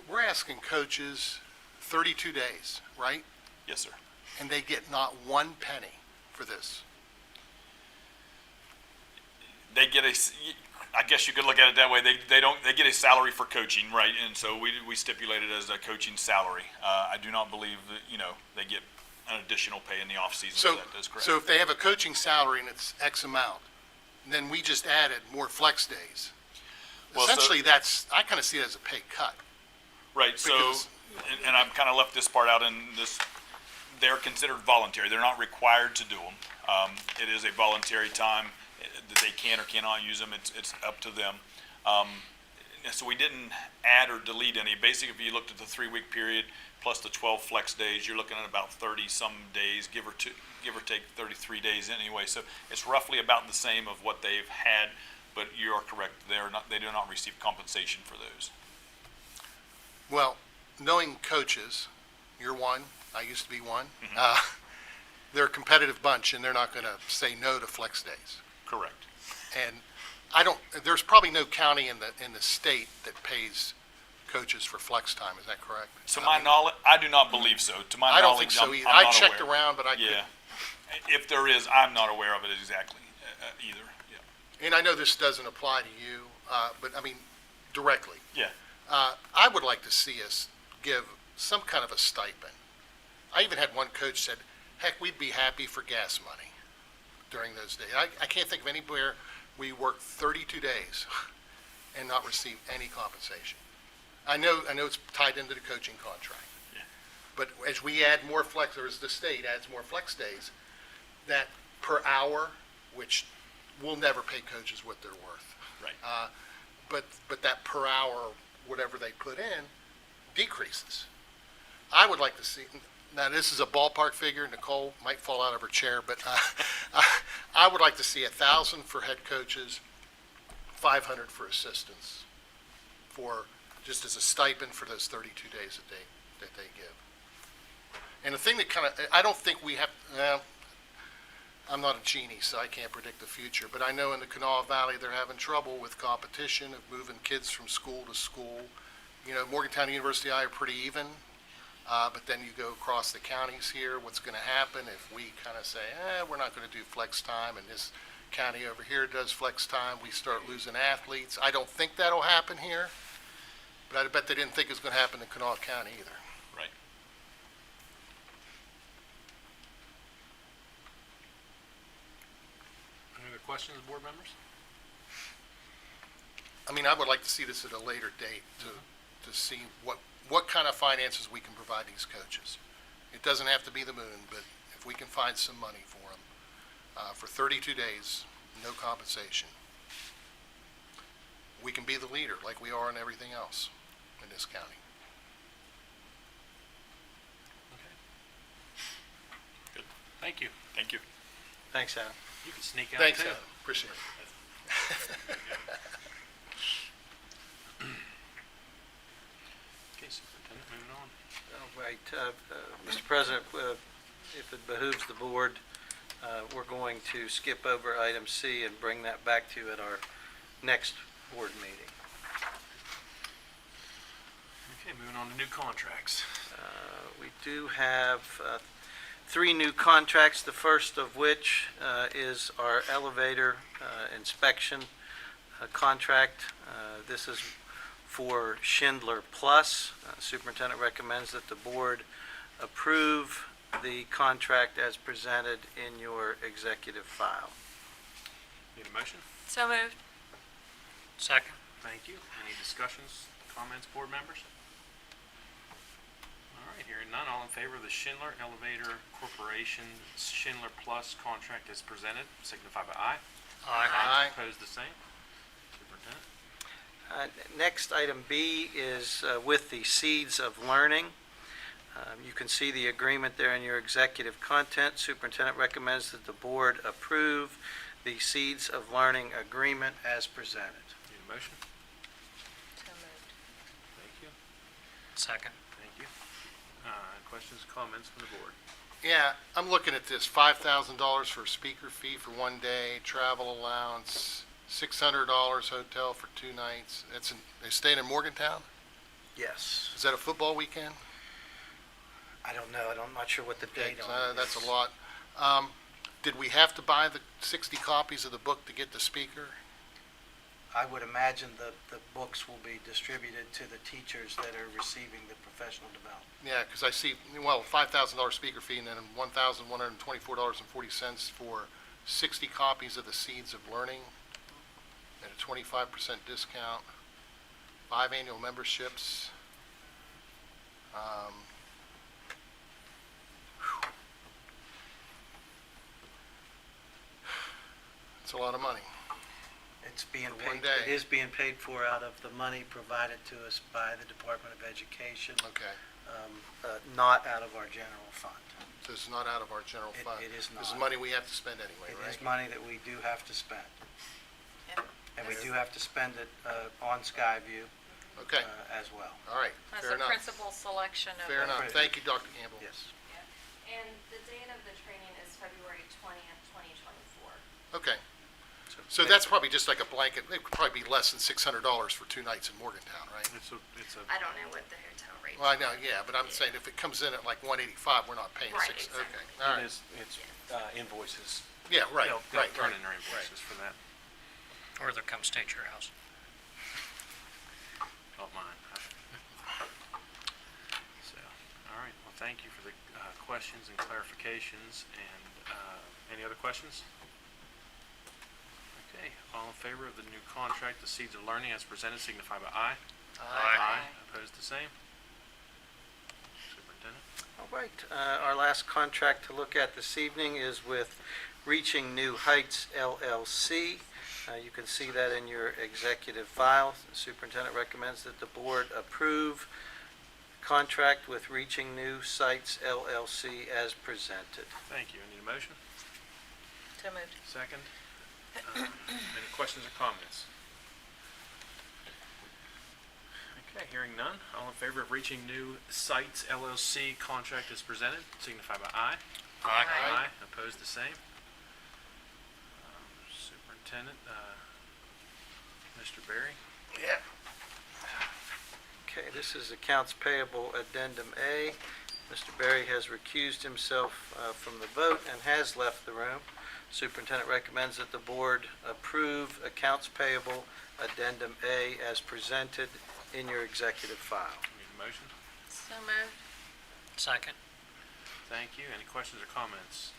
[SPEAKER 15] we're asking coaches 32 days, right?
[SPEAKER 14] Yes, sir.
[SPEAKER 15] And they get not one penny for this.
[SPEAKER 14] They get I guess you could look at it that way. They get a salary for coaching, right? And so we stipulate it as a coaching salary. I do not believe that, they get an additional pay in the off season.
[SPEAKER 15] So,
[SPEAKER 14] that is correct.
[SPEAKER 15] so if they have a coaching salary and it's X amount, then we just added more flex days.
[SPEAKER 14] Well, so-
[SPEAKER 15] Essentially, I kind of see it as a pay cut.
[SPEAKER 14] Right, so,
[SPEAKER 15] Because-
[SPEAKER 14] and I've kind of left this part out in this, they're considered voluntary. They're not required to do them. It is a voluntary time that they can or cannot use them. It's up to them. So we didn't add or delete any. Basically, if you looked at the 3-week period plus the 12 flex days, you're looking at about 30-some days, give or take 33 days anyway. So it's roughly about the same of what they've had, but you are correct. They do not receive compensation for those.
[SPEAKER 15] Well, knowing coaches, you're one, I used to be one, they're a competitive bunch and they're not going to say no to flex days.
[SPEAKER 14] Correct.
[SPEAKER 15] And there's probably no county in the state that pays coaches for flex time, is that correct?
[SPEAKER 14] To my knowledge, I do not believe so. To my
[SPEAKER 15] I don't
[SPEAKER 14] knowledge,
[SPEAKER 15] think so
[SPEAKER 14] I'm
[SPEAKER 15] either.
[SPEAKER 14] not
[SPEAKER 15] I checked
[SPEAKER 14] aware.
[SPEAKER 15] around, but I
[SPEAKER 14] Yeah.
[SPEAKER 15] couldn't.
[SPEAKER 14] If there is, I'm not aware of it exactly either. Yeah.
[SPEAKER 15] And I know this doesn't apply to you, but I mean, directly.
[SPEAKER 14] Yeah.
[SPEAKER 15] I would like to see us give some kind of a stipend. I even had one coach said, heck, we'd be happy for gas money during those days. I can't think of anywhere we worked 32 days and not receive any compensation. I know it's tied into the coaching contract.
[SPEAKER 14] Yeah.
[SPEAKER 15] But as we add more flex, or as the state adds more flex days, that per hour, which we'll never pay coaches what they're worth.
[SPEAKER 14] Right.
[SPEAKER 15] But that per hour, whatever they put in, decreases. I would like to see, now this is a ballpark figure, Nicole might fall out of her chair, but I would like to see 1,000 for head coaches, 500 for assistants, for, just as a stipend for those 32 days that they give. And the thing that kind of, I don't think we have, I'm not a genie, so I can't predict the future, but I know in the Kanawha Valley, they're having trouble with competition of moving kids from school to school. Morgantown and University I are pretty even, but then you go across the counties here, what's going to happen if we kind of say, we're not going to do flex time, and this county over here does flex time, we start losing athletes. I don't think that'll happen here, but I bet they didn't think it was going to happen in Kanawha County either.
[SPEAKER 14] Right.
[SPEAKER 1] Any other questions, board members?
[SPEAKER 15] I mean, I would like to see this at a later date to see what kind of finances we can provide these coaches. It doesn't have to be the moon, but if we can find some money for them, for 32 days, no compensation, we can be the leader like we are in everything else in this county.
[SPEAKER 1] Okay. Good. Thank you.
[SPEAKER 14] Thank you.
[SPEAKER 9] Thanks, Adam.
[SPEAKER 1] You can sneak out
[SPEAKER 15] Thanks,
[SPEAKER 1] too.
[SPEAKER 15] Adam. Appreciate it.
[SPEAKER 1] Okay, Superintendent, moving on.
[SPEAKER 9] All right, Mr. President, if it behooves the board, we're going to skip over item C and bring that back to you at our next board meeting.
[SPEAKER 1] Okay, moving on to new contracts.
[SPEAKER 9] We do have 3 new contracts, the first of which is our elevator inspection contract. This is for Schindler Plus. Superintendent recommends that the board approve the contract as presented in your executive file.
[SPEAKER 1] Need a motion?
[SPEAKER 7] So moved.
[SPEAKER 4] Second.
[SPEAKER 1] Thank you. Any discussions, comments, board members? All right, hearing none, all in favor of the Schindler Elevator Corporation Schindler Plus contract as presented, signify by aye.
[SPEAKER 15] Aye.
[SPEAKER 1] Opposed, the same. Superintendent?
[SPEAKER 9] Next, item B is with the Seeds of Learning. You can see the agreement there in your executive content. Superintendent recommends that the board approve the Seeds of Learning agreement as presented.
[SPEAKER 1] Need a motion?
[SPEAKER 7] So moved.
[SPEAKER 1] Thank you.
[SPEAKER 4] Second.
[SPEAKER 1] Thank you. Questions, comments from the board?
[SPEAKER 15] Yeah, I'm looking at this, $5,000 for a speaker fee for 1 day, travel allowance, $600 hotel for 2 nights. They staying in Morgantown?
[SPEAKER 9] Yes.
[SPEAKER 15] Is that a football weekend?
[SPEAKER 9] I don't know. I'm not sure what the
[SPEAKER 15] Okay,
[SPEAKER 9] date on it
[SPEAKER 15] that's
[SPEAKER 9] is.
[SPEAKER 15] a lot. Did we have to buy the 60 copies of the book to get the speaker?
[SPEAKER 9] I would imagine the books will be distributed to the teachers that are receiving the professional development.
[SPEAKER 15] Yeah, because I see, well, $5,000 speaker fee and then $1,124.40 for 60 copies of the Seeds of Learning at a 25% discount, 5 annual memberships. It's a lot of money.
[SPEAKER 9] It's being
[SPEAKER 15] For 1
[SPEAKER 9] paid,
[SPEAKER 15] day.
[SPEAKER 9] it is being paid for out of the money provided to us by the Department of Education,
[SPEAKER 15] Okay,
[SPEAKER 9] not out of our general fund.
[SPEAKER 15] so it's not out of our general
[SPEAKER 9] It-
[SPEAKER 15] fund.
[SPEAKER 9] it is
[SPEAKER 15] This is
[SPEAKER 9] not.
[SPEAKER 15] money we have to spend anyway,
[SPEAKER 9] It
[SPEAKER 15] right?
[SPEAKER 9] is money that we do have to spend.
[SPEAKER 7] And
[SPEAKER 9] And we
[SPEAKER 7] this-
[SPEAKER 9] do have to spend it on Skyview
[SPEAKER 15] Okay,
[SPEAKER 9] as well.
[SPEAKER 15] all right,
[SPEAKER 7] That's
[SPEAKER 15] fair
[SPEAKER 7] a
[SPEAKER 15] enough.
[SPEAKER 7] principal selection of.
[SPEAKER 15] Fair
[SPEAKER 7] the-
[SPEAKER 15] enough. Thank you, Dr. Campbell.
[SPEAKER 9] Yes.
[SPEAKER 3] And the date of the training is February 20th, 2024.
[SPEAKER 15] Okay. So that's probably just like a blanket, it could probably be less than $600 for 2 nights in Morgantown, right?
[SPEAKER 1] It's a,
[SPEAKER 3] I don't know what the hotel rate is.
[SPEAKER 15] Well, I know, yeah, but I'm saying if it comes in at like 185, we're not paying
[SPEAKER 3] Right,
[SPEAKER 15] 6,
[SPEAKER 3] exactly.
[SPEAKER 15] okay, all right.
[SPEAKER 1] it's invoices.
[SPEAKER 15] Yeah, right,
[SPEAKER 1] They'll
[SPEAKER 15] right,
[SPEAKER 1] turn
[SPEAKER 15] right.
[SPEAKER 1] in their invoices for that.
[SPEAKER 4] Or they'll come stay at your house.
[SPEAKER 1] Don't mind. So, all right, well, thank you for the questions and clarifications, and any other questions? Okay, all in favor of the new contract, the Seeds of Learning as presented, signify by aye.
[SPEAKER 7] Aye.
[SPEAKER 1] Opposed, the same. Superintendent?
[SPEAKER 9] All right, our last contract to look at this evening is with Reaching New Heights LLC. You can see that in your executive file. The superintendent recommends that the board approve contract with Reaching New Sites LLC as presented.
[SPEAKER 1] Thank you. I need a motion.
[SPEAKER 7] So moved.
[SPEAKER 1] Second. Any questions or comments? Okay, hearing none. All in favor of Reaching New Sites LLC contract as presented, signify by aye.
[SPEAKER 7] Aye.
[SPEAKER 1] Opposed, the same. Superintendent, Mr. Berry?
[SPEAKER 15] Yeah.
[SPEAKER 9] Okay, this is Accounts Payable Addendum A. Mr. Berry has recused himself from the vote and has left the room. Superintendent recommends that the board approve Accounts Payable Addendum A as presented in your executive file.
[SPEAKER 1] Need a motion?
[SPEAKER 7] So moved.
[SPEAKER 4] Second.
[SPEAKER 1] Thank you. Any questions or comments?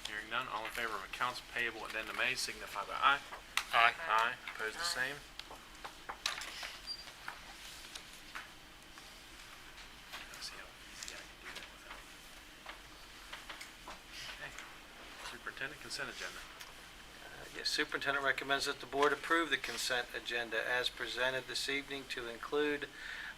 [SPEAKER 1] Hearing none. All in favor of Accounts Payable Addendum A, signify by aye.
[SPEAKER 4] Aye.
[SPEAKER 1] Aye. Opposed, the
[SPEAKER 7] Aye.
[SPEAKER 1] same. Let's see how easy I can do that without. Okay. Superintendent, consent agenda.
[SPEAKER 9] Yes, superintendent recommends that the board approve the consent agenda as presented this evening to include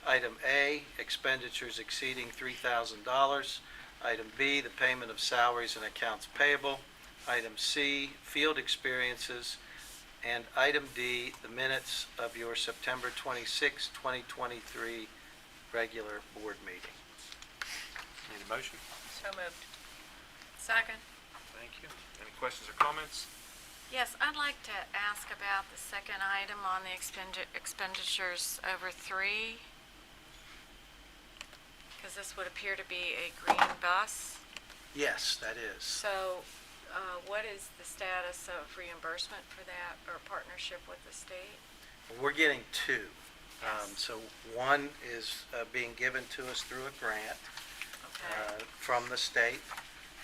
[SPEAKER 9] item A, expenditures exceeding $3,000. Item B, the payment of salaries and accounts payable. Item C, field experiences. And item D, the minutes of your September 26, 2023 regular board meeting.
[SPEAKER 1] Need a motion?
[SPEAKER 7] So moved. Second.
[SPEAKER 1] Thank you. Any questions or comments?
[SPEAKER 7] Yes, I'd like to ask about the second item on the expenditures over 3. Because this would appear to be a green bus.
[SPEAKER 9] Yes, that is.
[SPEAKER 7] So, what is the status of reimbursement for that or partnership with the state?
[SPEAKER 9] We're getting 2.
[SPEAKER 7] Yes.
[SPEAKER 9] So one is being given to us through a grant
[SPEAKER 7] Okay.
[SPEAKER 9] from the state,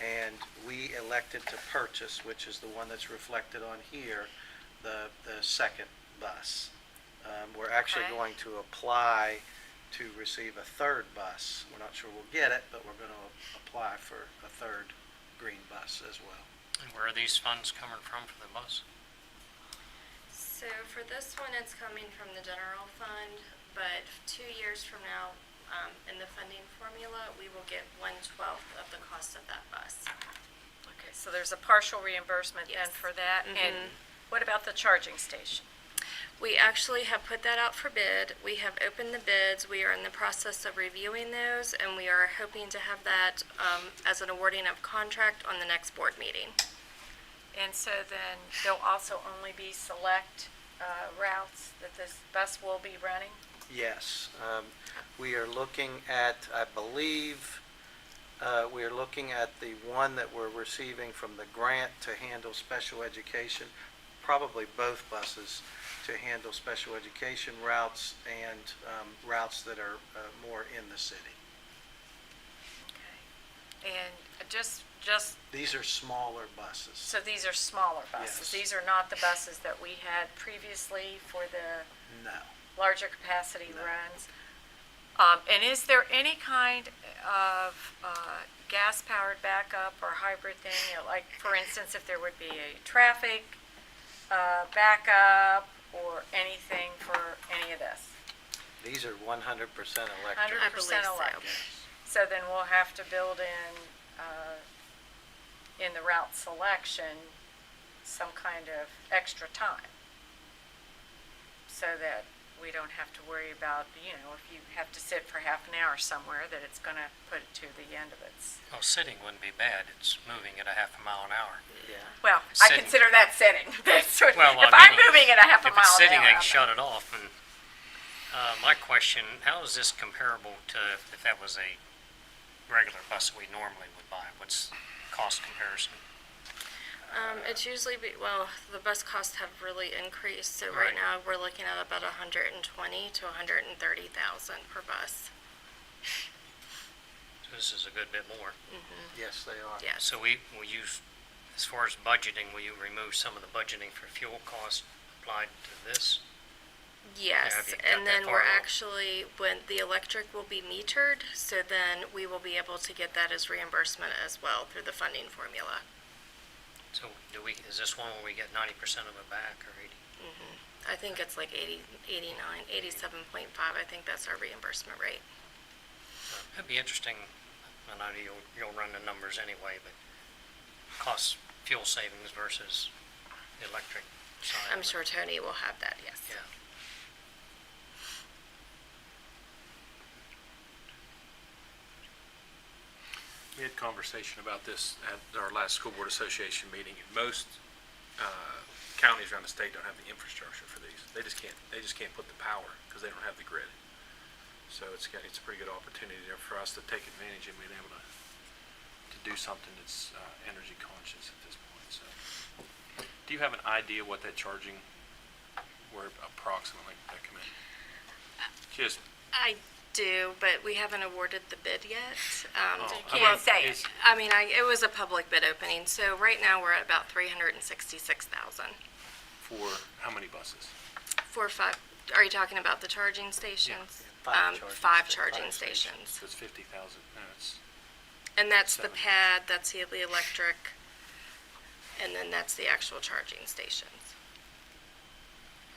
[SPEAKER 9] and we elected to purchase, which is the one that's reflected on here, the second bus. We're actually
[SPEAKER 7] Okay.
[SPEAKER 9] going to apply to receive a third bus. We're not sure we'll get it, but we're going to apply for a third green bus as well.
[SPEAKER 4] And where are these funds coming from for the bus?
[SPEAKER 3] So for this one, it's coming from the general fund, but 2 years from now,
[SPEAKER 11] in the funding formula, we will get 1/12 of the cost of that bus.
[SPEAKER 7] Okay, so there's a partial reimbursement then
[SPEAKER 11] Yes.
[SPEAKER 7] for that. And what about the charging station?
[SPEAKER 11] We actually have put that out for bid. We have opened the bids. We are in the process of reviewing those, and we are hoping to have that as an awarding of contract on the next board meeting.
[SPEAKER 7] And so then there'll also only be select routes that this bus will be running?
[SPEAKER 9] Yes, we are looking at, I believe, we are looking at the one that we're receiving from the grant to handle special education, probably both buses to handle special education routes and routes that are more in the city.
[SPEAKER 7] Okay. And just,
[SPEAKER 9] These are smaller buses.
[SPEAKER 7] so these are smaller buses?
[SPEAKER 9] Yes.
[SPEAKER 7] These are not the buses that we had previously for the
[SPEAKER 9] No.
[SPEAKER 7] larger capacity
[SPEAKER 9] No.
[SPEAKER 7] runs? And is there any kind of gas-powered backup or hybrid thing? You know, like, for instance, if there would be a traffic backup or anything for any of this?
[SPEAKER 9] These are 100% electric.
[SPEAKER 7] 100%
[SPEAKER 11] so.
[SPEAKER 7] electric. So then we'll have to build in the route selection, some kind of extra time, so that we don't have to worry about, if you have to sit for half an hour somewhere, that it's going to put it to the end of its.
[SPEAKER 4] Well, sitting wouldn't be bad. It's moving at a half a mile an hour.
[SPEAKER 9] Yeah.
[SPEAKER 7] Well, I
[SPEAKER 4] Sitting.
[SPEAKER 7] consider that sitting. That's what,
[SPEAKER 4] Well,
[SPEAKER 7] if
[SPEAKER 4] I
[SPEAKER 7] I'm
[SPEAKER 4] mean,
[SPEAKER 7] moving at a half a
[SPEAKER 4] If
[SPEAKER 7] mile
[SPEAKER 4] it's
[SPEAKER 7] an
[SPEAKER 4] sitting,
[SPEAKER 7] hour,
[SPEAKER 4] I
[SPEAKER 7] I'm
[SPEAKER 4] can shut it off. And my question, how is this comparable to if that was a regular bus that we normally would buy? What's cost comparison?
[SPEAKER 11] It's usually, the bus costs have really increased, so right
[SPEAKER 4] Right.
[SPEAKER 11] now we're looking at about 120 to 130,000 per bus.
[SPEAKER 4] So this is a good bit more.
[SPEAKER 9] Yes, they are.
[SPEAKER 11] Yes.
[SPEAKER 4] So will use, as far as budgeting, will you remove some of the budgeting for fuel costs applied to this?
[SPEAKER 11] Yes,
[SPEAKER 4] Have you got
[SPEAKER 11] and
[SPEAKER 4] that
[SPEAKER 11] then
[SPEAKER 4] far
[SPEAKER 11] we're
[SPEAKER 4] along?
[SPEAKER 11] actually, when the electric will be metered, so then we will be able to get that as reimbursement as well through the funding formula.
[SPEAKER 4] So is this one where we get 90% of it back or 80?
[SPEAKER 11] I think it's like 87.5, I think that's our reimbursement rate.
[SPEAKER 4] It'd be interesting, I know you'll run the numbers anyway, but cost, fuel savings versus the electric side.
[SPEAKER 11] I'm sure Tony will have that, yes.
[SPEAKER 4] Yeah.
[SPEAKER 1] We had conversation about this at our last school board association meeting, and most counties around the state don't have the infrastructure for these. They just can't put the power because they don't have the grid. So it's a pretty good opportunity there for us to take advantage of being able to do something that's energy conscious at this point. So, do you have an idea what that charging, where approximately that come in? Just
[SPEAKER 11] I do, but we haven't awarded the bid yet.
[SPEAKER 1] Oh,
[SPEAKER 7] You can't say it.
[SPEAKER 11] It was a public bid opening, so right now we're at about 366,000
[SPEAKER 1] for how many buses?
[SPEAKER 11] for 5. Are you talking about the charging stations?
[SPEAKER 9] Five charging
[SPEAKER 11] Charging
[SPEAKER 9] stations.
[SPEAKER 11] stations.
[SPEAKER 1] So it's 50,000. No, it's
[SPEAKER 11] And that's the
[SPEAKER 1] 70.
[SPEAKER 11] pad, that's the electric, and then that's the actual charging stations.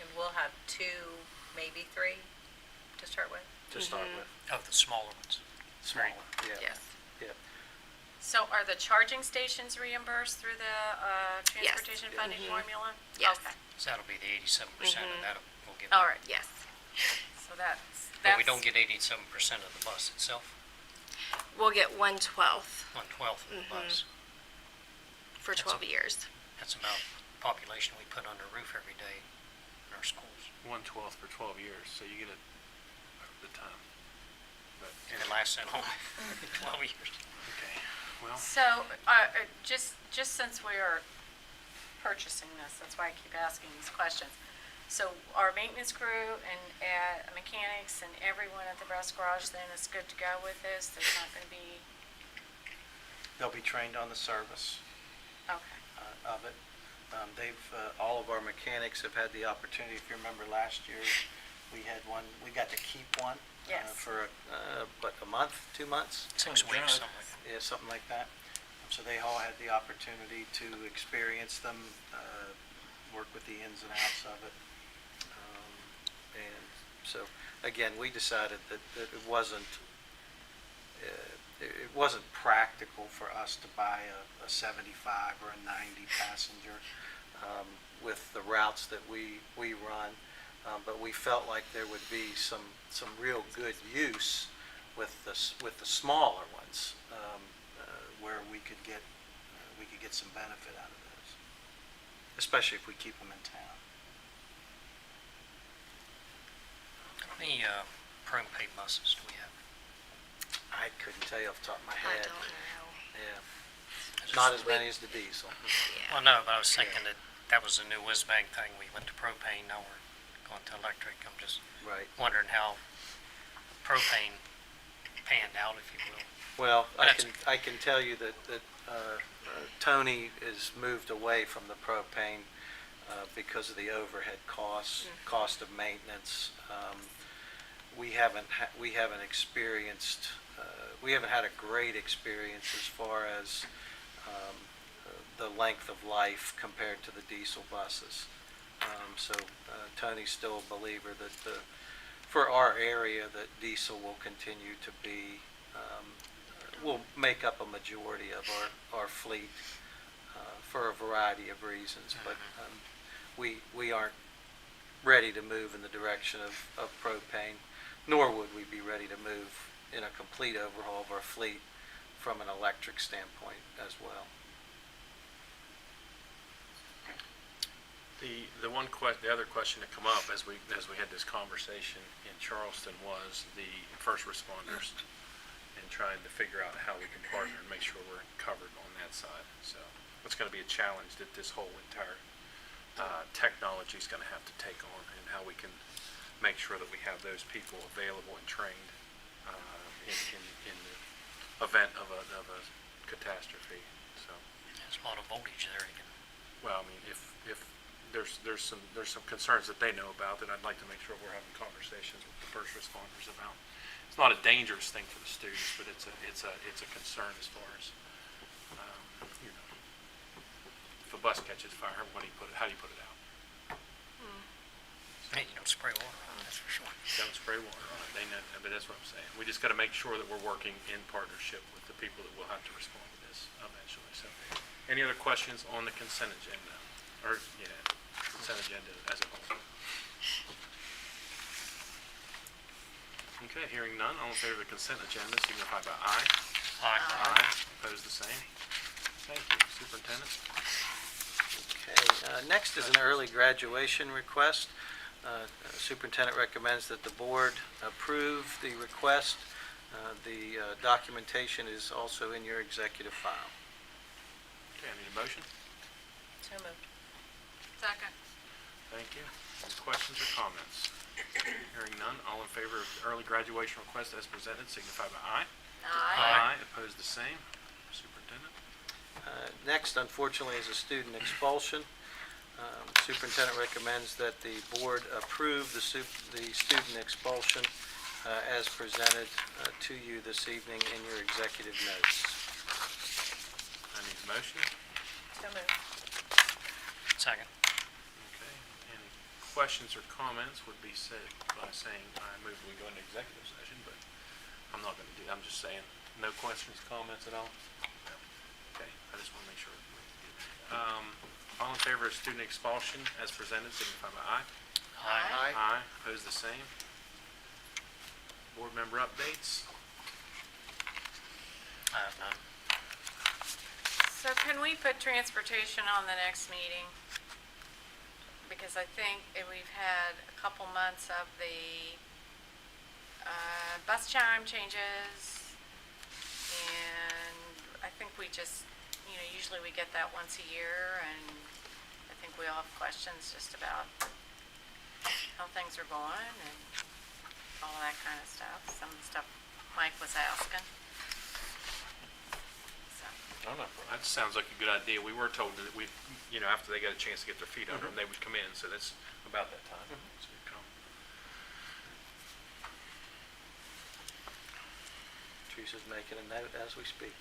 [SPEAKER 16] And we'll have 2, maybe 3 to start with?
[SPEAKER 9] To start with.
[SPEAKER 4] Of the smaller ones.
[SPEAKER 9] Smaller, yeah.
[SPEAKER 11] Yes.
[SPEAKER 9] Yeah.
[SPEAKER 7] So are the charging stations reimbursed through the transportation funding formula?
[SPEAKER 11] Yes.
[SPEAKER 7] Okay,
[SPEAKER 4] So that'll be the 87% and that'll, we'll get.
[SPEAKER 7] all right.
[SPEAKER 11] Yes.
[SPEAKER 7] So that's.
[SPEAKER 4] But we don't get 87% of the bus itself,
[SPEAKER 11] We'll get 1/12
[SPEAKER 4] 1/12 of the bus.
[SPEAKER 11] for
[SPEAKER 4] That's
[SPEAKER 11] 12 years.
[SPEAKER 4] That's about the population we put under roof every day in our schools.
[SPEAKER 1] 1/12 for 12 years, so you get it the time. But
[SPEAKER 4] It lasts that long, 12 years.
[SPEAKER 1] okay, well,
[SPEAKER 7] So, just since we are purchasing this, that's why I keep asking these questions. So our maintenance crew and mechanics and everyone at the Brass Garage then is good to go with this? There's not going to be,
[SPEAKER 9] They'll be trained on the service
[SPEAKER 7] okay.
[SPEAKER 9] of it. All of our mechanics have had the opportunity, if you remember last year, we had one, we got to keep one.
[SPEAKER 7] Yes.
[SPEAKER 9] For, a month, 2 months?
[SPEAKER 4] 6 weeks, something like that.
[SPEAKER 9] Yeah, something like that. So they all had the opportunity to experience them, work with the ins and outs of it. And So again, we decided that it wasn't practical for us to buy a 75 or a 90 passenger with the routes that we run. But we felt like there would be some real good use with the smaller ones, where we could get some benefit out of those, especially if we keep them in town.
[SPEAKER 4] How many propane buses do we have?
[SPEAKER 9] I couldn't tell you off the top of my
[SPEAKER 13] I
[SPEAKER 9] head.
[SPEAKER 13] don't know.
[SPEAKER 9] Yeah, not as many as the diesel.
[SPEAKER 4] Well, no, but I was thinking that was a new whiz-bang thing. We went to propane, now we're going to electric. I'm just
[SPEAKER 9] Right.
[SPEAKER 4] wondering how propane panned out, if you will.
[SPEAKER 9] Well,
[SPEAKER 4] That's-
[SPEAKER 9] I can tell you that Tony is moved away from the propane because of the overhead costs, cost of maintenance. We haven't experienced, we haven't had a great experience as far as the length of life compared to the diesel buses. So Tony's still a believer that for our area that diesel will continue to be, will make up a majority of our fleet for a variety of reasons. But we aren't ready to move in the direction of propane, nor would we be ready to move in a complete overhaul of our fleet from an electric standpoint as well.
[SPEAKER 1] The other question that come up as we had this conversation in Charleston was the first responders and trying to figure out how we can partner and make sure we're covered on that side. So it's going to be a challenge that this whole entire technology is going to have to take on, and how we can make sure that we have those people available and trained in the event of a catastrophe. So
[SPEAKER 4] There's a lot of voltage there again.
[SPEAKER 1] well, I mean, if there's some concerns that they know about that I'd like to make sure we're having conversations with the first responders about. It's not a dangerous thing for the students, but it's a concern as far as if a bus catches fire, how do you put it out?
[SPEAKER 4] Hey, you don't spray water on it, that's for sure.
[SPEAKER 1] Don't spray water on it. They know, but that's what I'm saying. We just got to make sure that we're working in partnership with the people that will have to respond to this eventually. So, any other questions on the consent agenda? Or, consent agenda as a whole? Okay, hearing none, all in favor of the consent agenda signify by aye. Aye. Opposed, the same. Thank you. Superintendent?
[SPEAKER 9] Okay, next is an early graduation request. Superintendent recommends that the board approve the request. The documentation is also in your executive file.
[SPEAKER 1] Okay, I need a motion.
[SPEAKER 16] So moved.
[SPEAKER 7] Second.
[SPEAKER 1] Thank you. Any questions or comments? Hearing none, all in favor of the early graduation request as presented signify by aye.
[SPEAKER 7] Aye.
[SPEAKER 1] Opposed, the same. Superintendent?
[SPEAKER 9] Next, unfortunately, is a student expulsion. Superintendent recommends that the board approve the student expulsion as presented to you this evening in your executive notes.
[SPEAKER 1] I need a motion.
[SPEAKER 16] So moved.
[SPEAKER 4] Second.
[SPEAKER 1] Okay. Any questions or comments would be said by saying, I move we go into executive session, but I'm not going to do, I'm just saying, no questions, comments at all? No. Okay, I just want to make sure. All in favor of student expulsion as presented, signify by aye.
[SPEAKER 4] Aye.
[SPEAKER 1] Aye. Opposed, the same. Board member updates?
[SPEAKER 4] I have none.
[SPEAKER 7] So can we put transportation on the next meeting? Because I think we've had a couple months of the bus chime changes, and I think we just, usually we get that once a year, and I think we all have questions just about how things are going and all that kind of stuff. Some of the stuff Mike was asking. So.
[SPEAKER 1] I don't know. That sounds like a good idea. We were told that we, after they got a chance to get their feet under them, they would come in, so that's about that time. So we come.
[SPEAKER 9] Teresa's making a note as we speak.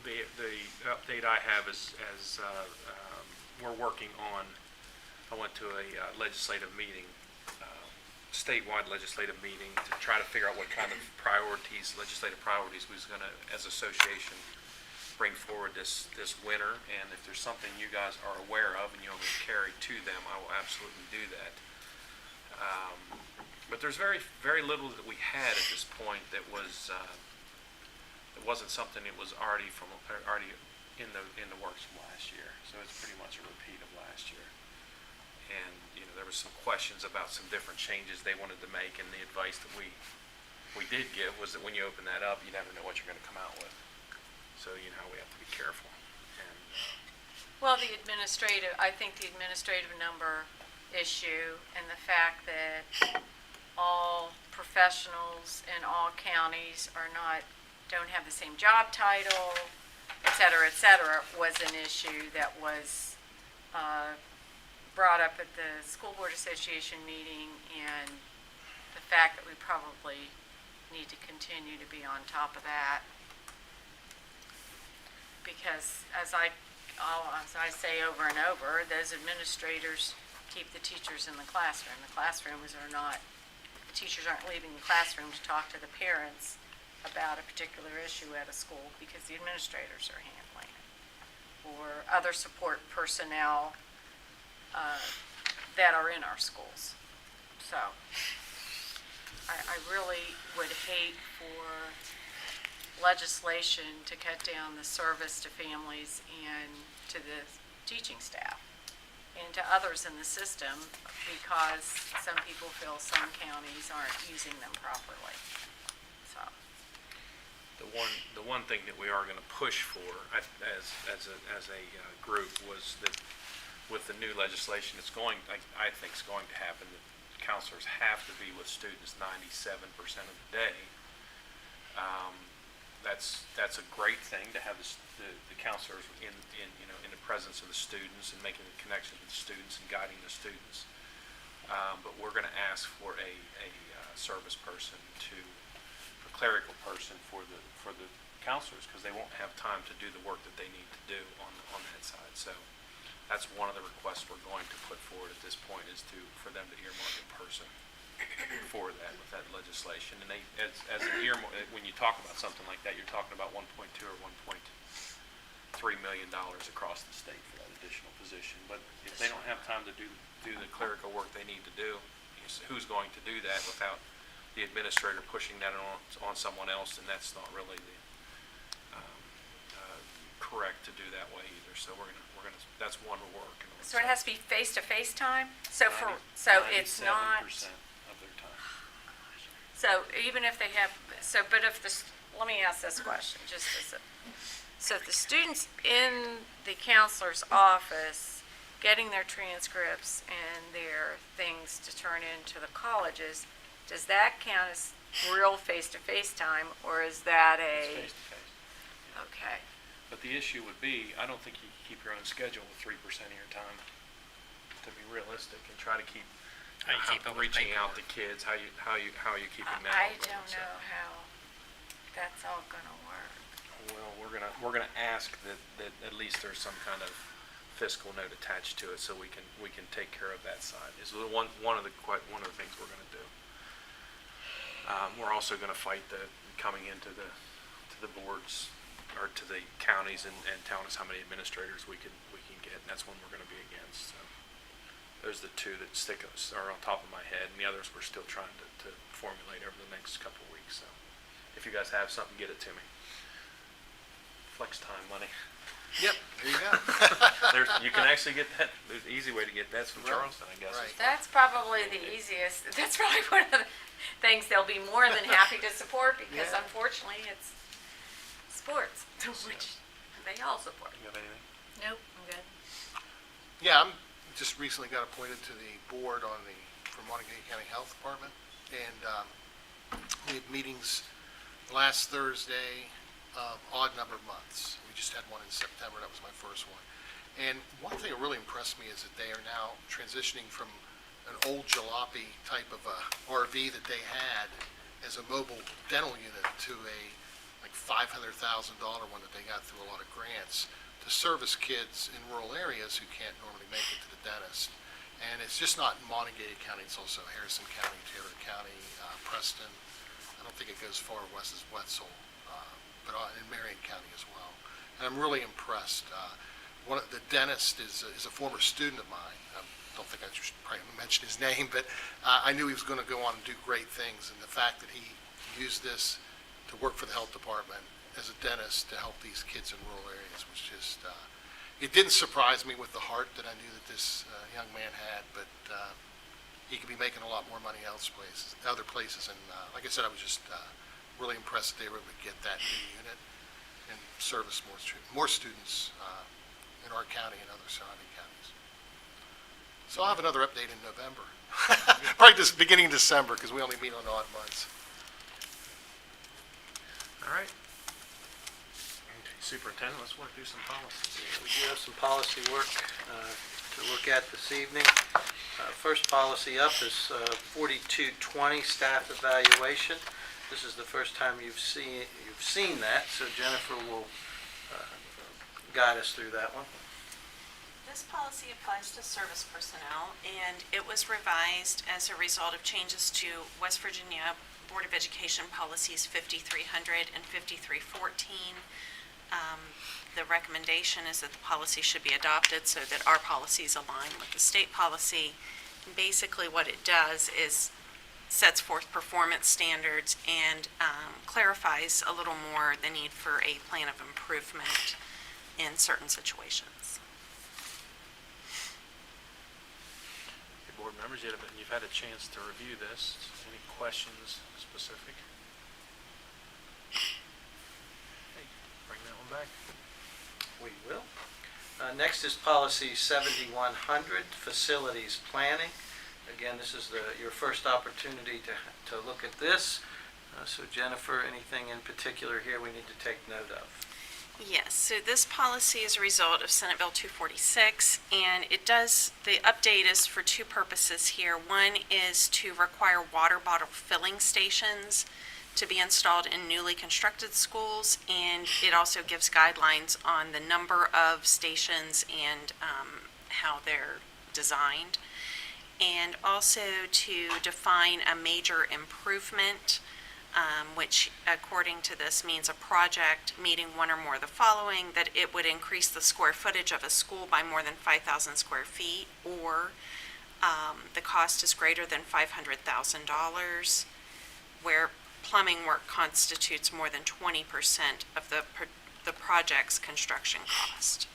[SPEAKER 1] The update I have is we're working on, I went to a legislative meeting statewide legislative meeting to try to figure out what kind of priorities, legislative priorities, we was going to, as association, bring forward this winter. And if there's something you guys are aware of and you want me to carry to them, I will absolutely do that. But there's very little that we had at this point that wasn't something that was already in the works from last year. So it's pretty much a repeat of last year. And there was some questions about some different changes they wanted to make, and the advice that we did give was that when you open that up, you never know what you're going to come out with. So we have to be careful. And
[SPEAKER 7] Well, I think the administrative number issue and the fact that all professionals in all counties don't have the same job title, et cetera, was an issue that was brought up at the School Board Association meeting, and the fact that we probably need to continue to be on top of that. Because as I say over and over, those administrators keep the teachers in the classroom. The teachers aren't leaving the classroom to talk to the parents about a particular issue at a school because the administrators are handling it. Or other support personnel that are in our schools. So I really would hate for legislation to cut down the service to families and to the teaching staff and to others in the system because some people feel some counties aren't using them properly. So
[SPEAKER 1] the one thing that we are going to push for as a group was that with the new legislation, I think is going to happen, that counselors have to be with students 97% of the day. That's a great thing to have the counselors in the presence of the students and making the connection with the students and guiding the students. But we're going to ask for a service person, a clerical person for the counselors, because they won't have time to do the work that they need to do on that side. So that's one of the requests we're going to put forward at this point, is for them to earmark a person for that with that legislation. And they, as an earmark, when you talk about something like that, you're talking about 1.2 or 1.3 million across the state for that additional position. But if they don't have time to do the clerical work they need to do, who's going to do that without the administrator pushing that on someone else? And that's not really the correct to do that way either. So we're gonna that's one we're working on.
[SPEAKER 7] it has to be face-to-face time? So it's not.
[SPEAKER 1] 97% of their time.
[SPEAKER 7] So even if they have, but let me ask this question, so if the students in the counselor's office getting their transcripts and their things to turn into the colleges, does that count as real face-to-face time, or is that
[SPEAKER 1] It's face-to-face.
[SPEAKER 7] Okay.
[SPEAKER 1] But the issue would be, I don't think you can keep your own schedule with 3% of your time, to be realistic, and try to keep
[SPEAKER 4] How you keep up with
[SPEAKER 1] reaching out to
[SPEAKER 4] paperwork.
[SPEAKER 1] kids. How you keeping that?
[SPEAKER 7] I
[SPEAKER 1] open,
[SPEAKER 7] don't
[SPEAKER 1] so.
[SPEAKER 7] know how that's all gonna work.
[SPEAKER 1] Well, we're gonna ask that at least there's some kind of fiscal note attached to it, so we can take care of that side. Is one of the things we're gonna do. We're also gonna fight coming into the boards or to the counties and telling us how many administrators we can get, and that's one we're gonna be against. So those are the two that are on top of my head, and the others we're still trying to formulate over the next couple of weeks. So if you guys have something, get it to me. Flex time money.
[SPEAKER 15] Yep, there you go.
[SPEAKER 1] You can actually get that. There's an easy way to get that from
[SPEAKER 15] Right.
[SPEAKER 1] Charleston, I guess.
[SPEAKER 15] Right.
[SPEAKER 7] That's probably the easiest, that's probably one of the things they'll be more than happy to support, because
[SPEAKER 15] Yeah.
[SPEAKER 7] unfortunately, it's sports, which they all support.
[SPEAKER 1] You have anything?
[SPEAKER 7] Nope, I'm good.
[SPEAKER 15] Yeah, I'm just recently got appointed to the board for Monongalia County Health Department, and we had meetings last Thursday of odd number of months. We just had one in September. That was my first one. And one thing that really impressed me is that they are now transitioning from an old jalopy type of a RV that they had as a mobile dental unit to a $500,000 one that they got through a lot of grants to service kids in rural areas who can't normally make it to the dentist. And it's just not in Monongalia County, it's also Harrison County, Taylor County, Preston. I don't think it goes far west as Wetzel, but in Marion County as well. And I'm really impressed. The dentist is a former student of mine. I don't think I should probably mention his name, but I knew he was going to go on and do great things. And the fact that he used this to work for the health department as a dentist to help these kids in rural areas was just, it didn't surprise me with the heart that I knew that this young man had, but he could be making a lot more money other places. And like I said, I was just really impressed that they were able to get that new unit and service more students in our county and other surrounding counties. So I'll have another update in November. Probably just beginning of December, because we only meet on odd months.
[SPEAKER 1] All right. Okay, Superintendent, let's work through some policies.
[SPEAKER 9] We do have some policy work to look at this evening. First policy up is 4220, staff evaluation. This is the first time you've seen that, so Jennifer will guide us through that one.
[SPEAKER 3] This policy applies to service personnel, and it was revised as a result of changes to West Virginia Board of Education policies 5300 and 5314. The recommendation is that the policy should be adopted so that our policies align with the state policy. And basically what it does is sets forth performance standards and clarifies a little more the need for a plan of improvement in certain situations.
[SPEAKER 1] Okay, board members, you've had a chance to review this. Any questions specific? Okay, bring that one back.
[SPEAKER 9] We will. Next is policy 7100, facilities planning. Again, this is your first opportunity to look at this. So Jennifer, anything in particular here we need to take note of?
[SPEAKER 3] Yes, so this policy is a result of Senate Bill 246, and the update is for two purposes here. One is to require water bottle filling stations to be installed in newly constructed schools, and it also gives guidelines on the number of stations and how they're designed. And also to define a major improvement, which according to this means a project meeting one or more of the following, that it would increase the square footage of a school by more than 5,000 square feet, or the cost is greater than $500,000, where plumbing work constitutes more than 20% of the project's construction cost.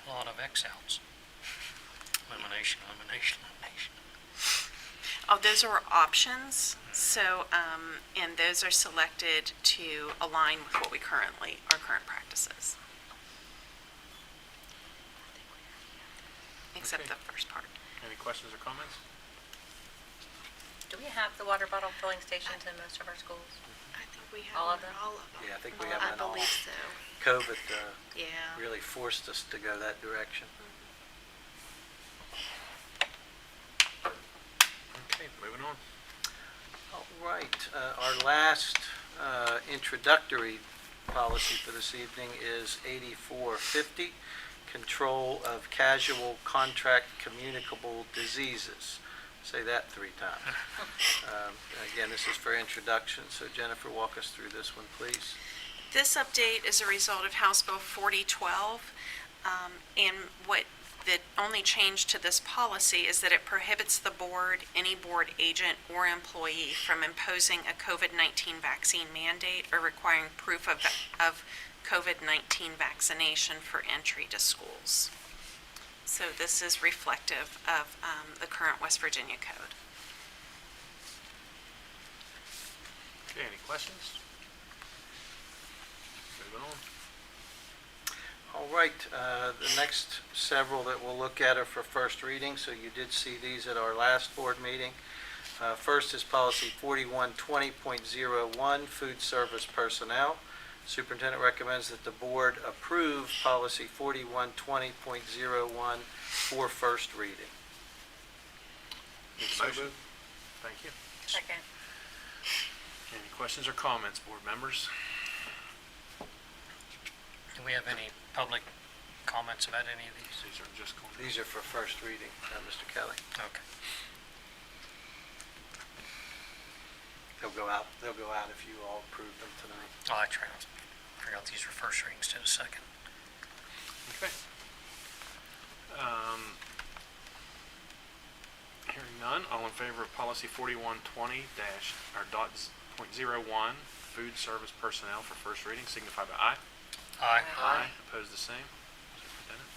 [SPEAKER 4] A lot of X-outs. Elimination, elimination, elimination.
[SPEAKER 3] Oh, those are options, so, and those are selected to align with what our current practices. Except
[SPEAKER 1] Okay.
[SPEAKER 3] the first part.
[SPEAKER 1] Any questions or comments?
[SPEAKER 16] Do we have the water bottle filling stations in most of our schools?
[SPEAKER 3] I think we have
[SPEAKER 16] All of them?
[SPEAKER 3] all of them.
[SPEAKER 9] Yeah, I think we have them all.
[SPEAKER 3] I believe so.
[SPEAKER 9] COVID
[SPEAKER 3] Yeah.
[SPEAKER 9] really forced us to go that direction.
[SPEAKER 1] Okay, moving on.
[SPEAKER 9] All right, our last introductory policy for this evening is 8450, control of casual contract communicable diseases. Say that 3 times. Again, this is for introduction, so Jennifer, walk us through this one, please.
[SPEAKER 3] This update is a result of House Bill 4012, and what the only change to this policy is that it prohibits the board, any board agent or employee from imposing a COVID-19 vaccine mandate or requiring proof of COVID-19 vaccination for entry to schools. So this is reflective of the current West Virginia code.
[SPEAKER 1] Okay, any questions? Moving on.
[SPEAKER 9] All right, the next several that we'll look at are for first reading, so you did see these at our last board meeting. First is policy 4120.01, food service personnel. Superintendent recommends that the board approve policy 4120.01 for first reading.
[SPEAKER 1] Need a motion? Thank you.
[SPEAKER 16] Second.
[SPEAKER 1] Any questions or comments, board members?
[SPEAKER 4] Do we have any public comments about any of these?
[SPEAKER 1] These are just going.
[SPEAKER 9] These are for first reading, Mr. Kelly.
[SPEAKER 4] Okay.
[SPEAKER 9] They'll go out if you all approve them tonight.
[SPEAKER 4] Oh, I tried to figure out these were first reading instead of second.
[SPEAKER 1] Okay. Hearing none, all in favor of policy 4120 .01, food service personnel for first reading, signify by aye.
[SPEAKER 4] Aye.
[SPEAKER 1] Aye. Opposed, the same. Superintendent?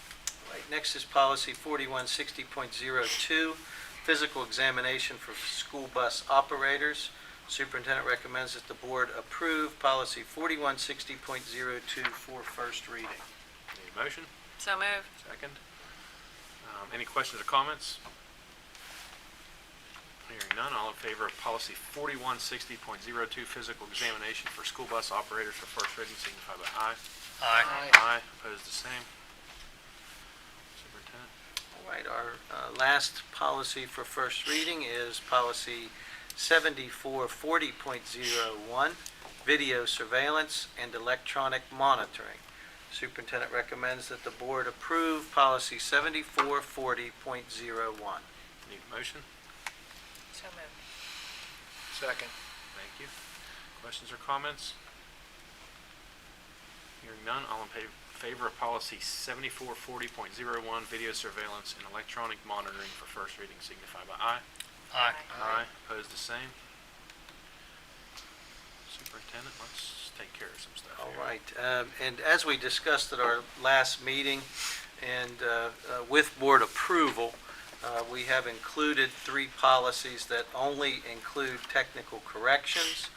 [SPEAKER 9] Right, next is policy 4160.02, physical examination for school bus operators. Superintendent recommends that the board approve policy 4160.02 for first reading.
[SPEAKER 1] Need a motion?
[SPEAKER 7] So moved.
[SPEAKER 1] Second. Any questions or comments? Hearing none, all in favor of policy 4160.02, physical examination for school bus operators for first reading, signify by aye.
[SPEAKER 4] Aye.
[SPEAKER 1] Aye. Opposed, the same. Superintendent?
[SPEAKER 9] All right, our last policy for first reading is policy 7440.01, video surveillance and electronic monitoring. Superintendent recommends that the board approve policy 7440.01.
[SPEAKER 1] Need a motion?
[SPEAKER 16] So moved.
[SPEAKER 15] Second.
[SPEAKER 1] Thank you. Questions or comments? Hearing none, all in favor of policy 7440.01, video surveillance and electronic monitoring for first reading, signify by aye.
[SPEAKER 4] Aye.
[SPEAKER 1] Aye. Opposed, the same. Superintendent, let's take care of some stuff
[SPEAKER 9] All
[SPEAKER 1] here.
[SPEAKER 9] right, and as we discussed at our last meeting, and with board approval, we have included 3 policies that only include technical corrections.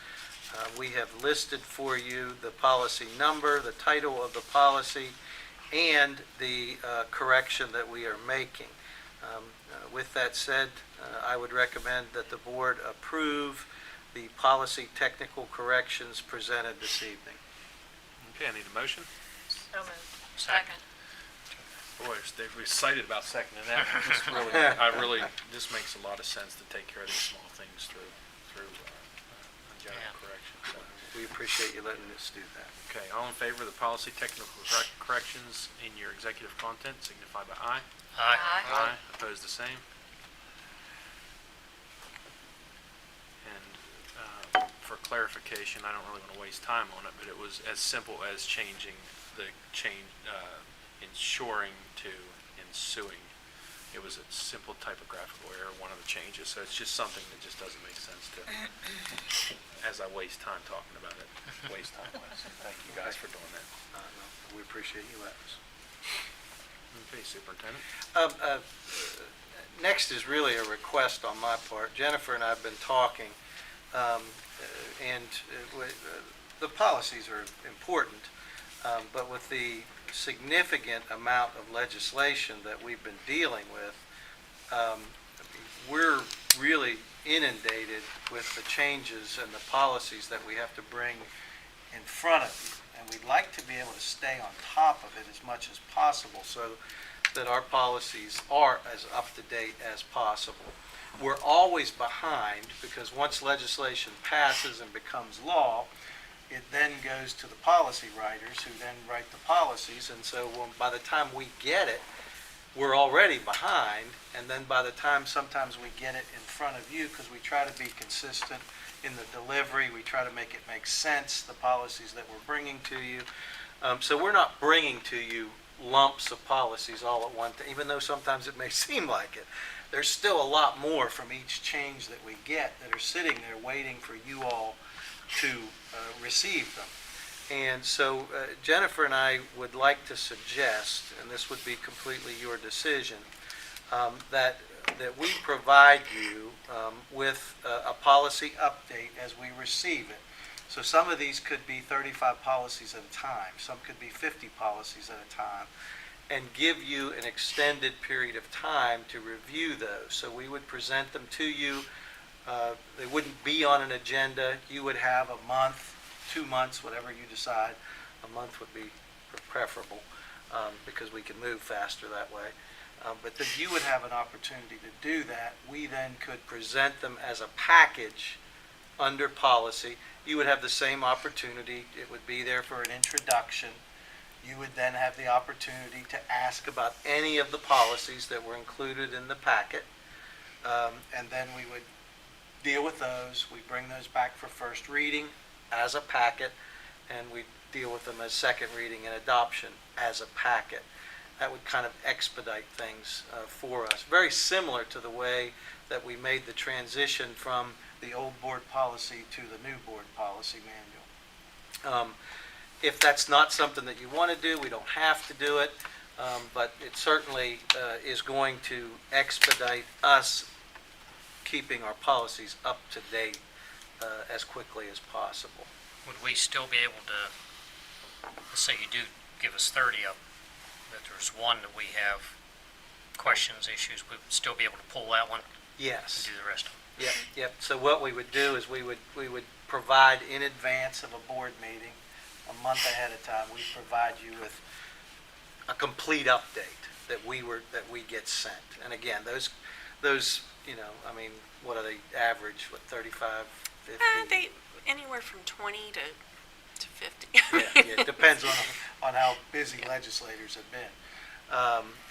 [SPEAKER 9] We have listed for you the policy number, the title of the policy, and the correction that we are making. With that said, I would recommend that the board approve the policy technical corrections presented this evening.
[SPEAKER 1] Okay, I need a motion.
[SPEAKER 16] So moved.
[SPEAKER 4] Second.
[SPEAKER 1] Boy, they're excited about seconding that. This makes a lot of sense to take care of these small things through general
[SPEAKER 4] Yeah.
[SPEAKER 1] correction. So,
[SPEAKER 9] We appreciate you letting us do that.
[SPEAKER 1] okay, all in favor of the policy technical corrections in your executive content, signify by aye.
[SPEAKER 4] Aye.
[SPEAKER 1] Aye. Opposed, the same. And for clarification, I don't really want to waste time on it, but it was as simple as changing the ensuring to ensuing. It was a simple typographical error, one of the changes, so it's just something that just doesn't make sense to, as I waste time talking about it, waste time less. Thank you guys for doing that.
[SPEAKER 9] No, we appreciate you letting us.
[SPEAKER 1] Okay, Superintendent?
[SPEAKER 9] Next is really a request on my part. Jennifer and I have been talking, the policies are important, but with the significant amount of legislation that we've been dealing with, we're really inundated with the changes and the policies that we have to bring in front of you. And we'd like to be able to stay on top of it as much as possible so that our policies are as up to date as possible. We're always behind because once legislation passes and becomes law, it then goes to the policy writers who then write the policies, and so by the time we get it, we're already behind, and then by the time sometimes we get it in front of you, because we try to be consistent in the delivery, we try to make it make sense, the policies that we're bringing to you. So we're not bringing to you lumps of policies all at one time, even though sometimes it may seem like it. There's still a lot more from each change that we get that are sitting there waiting for you all to receive them. And so Jennifer and I would like to suggest, and this would be completely your decision, that we provide you with a policy update as we receive it. So some of these could be 35 policies at a time, some could be 50 policies at a time, and give you an extended period of time to review those. So we would present them to you. They wouldn't be on an agenda. You would have a month, 2 months, whatever you decide. A month would be preferable because we can move faster that way. But then you would have an opportunity to do that. We then could present them as a package under policy. You would have the same opportunity. It would be there for an introduction. You would then have the opportunity to ask about any of the policies that were included in the packet. And then we would deal with those. We bring those back for first reading as a packet, and we deal with them as second reading and adoption as a packet. That would kind of expedite things for us. Very similar to the way that we made the transition from the old board policy to the new board policy manual. If that's not something that you want to do, we don't have to do it, but it certainly is going to expedite us keeping our policies up to date as quickly as possible.
[SPEAKER 4] Would we still be able to, let's say you do give us 30 of them, that there's one that we have questions, issues, we would still be able to pull that one
[SPEAKER 9] Yes.
[SPEAKER 4] and do the rest of them?
[SPEAKER 9] Yep. So what we would do is we would provide in advance of a board meeting, a month ahead of time, we provide you with a complete update that we get sent. And again, those I mean, what are they average? What, 35, 50?
[SPEAKER 12] They anywhere from 20 to 50.
[SPEAKER 9] Yeah, it depends on how busy legislators have been.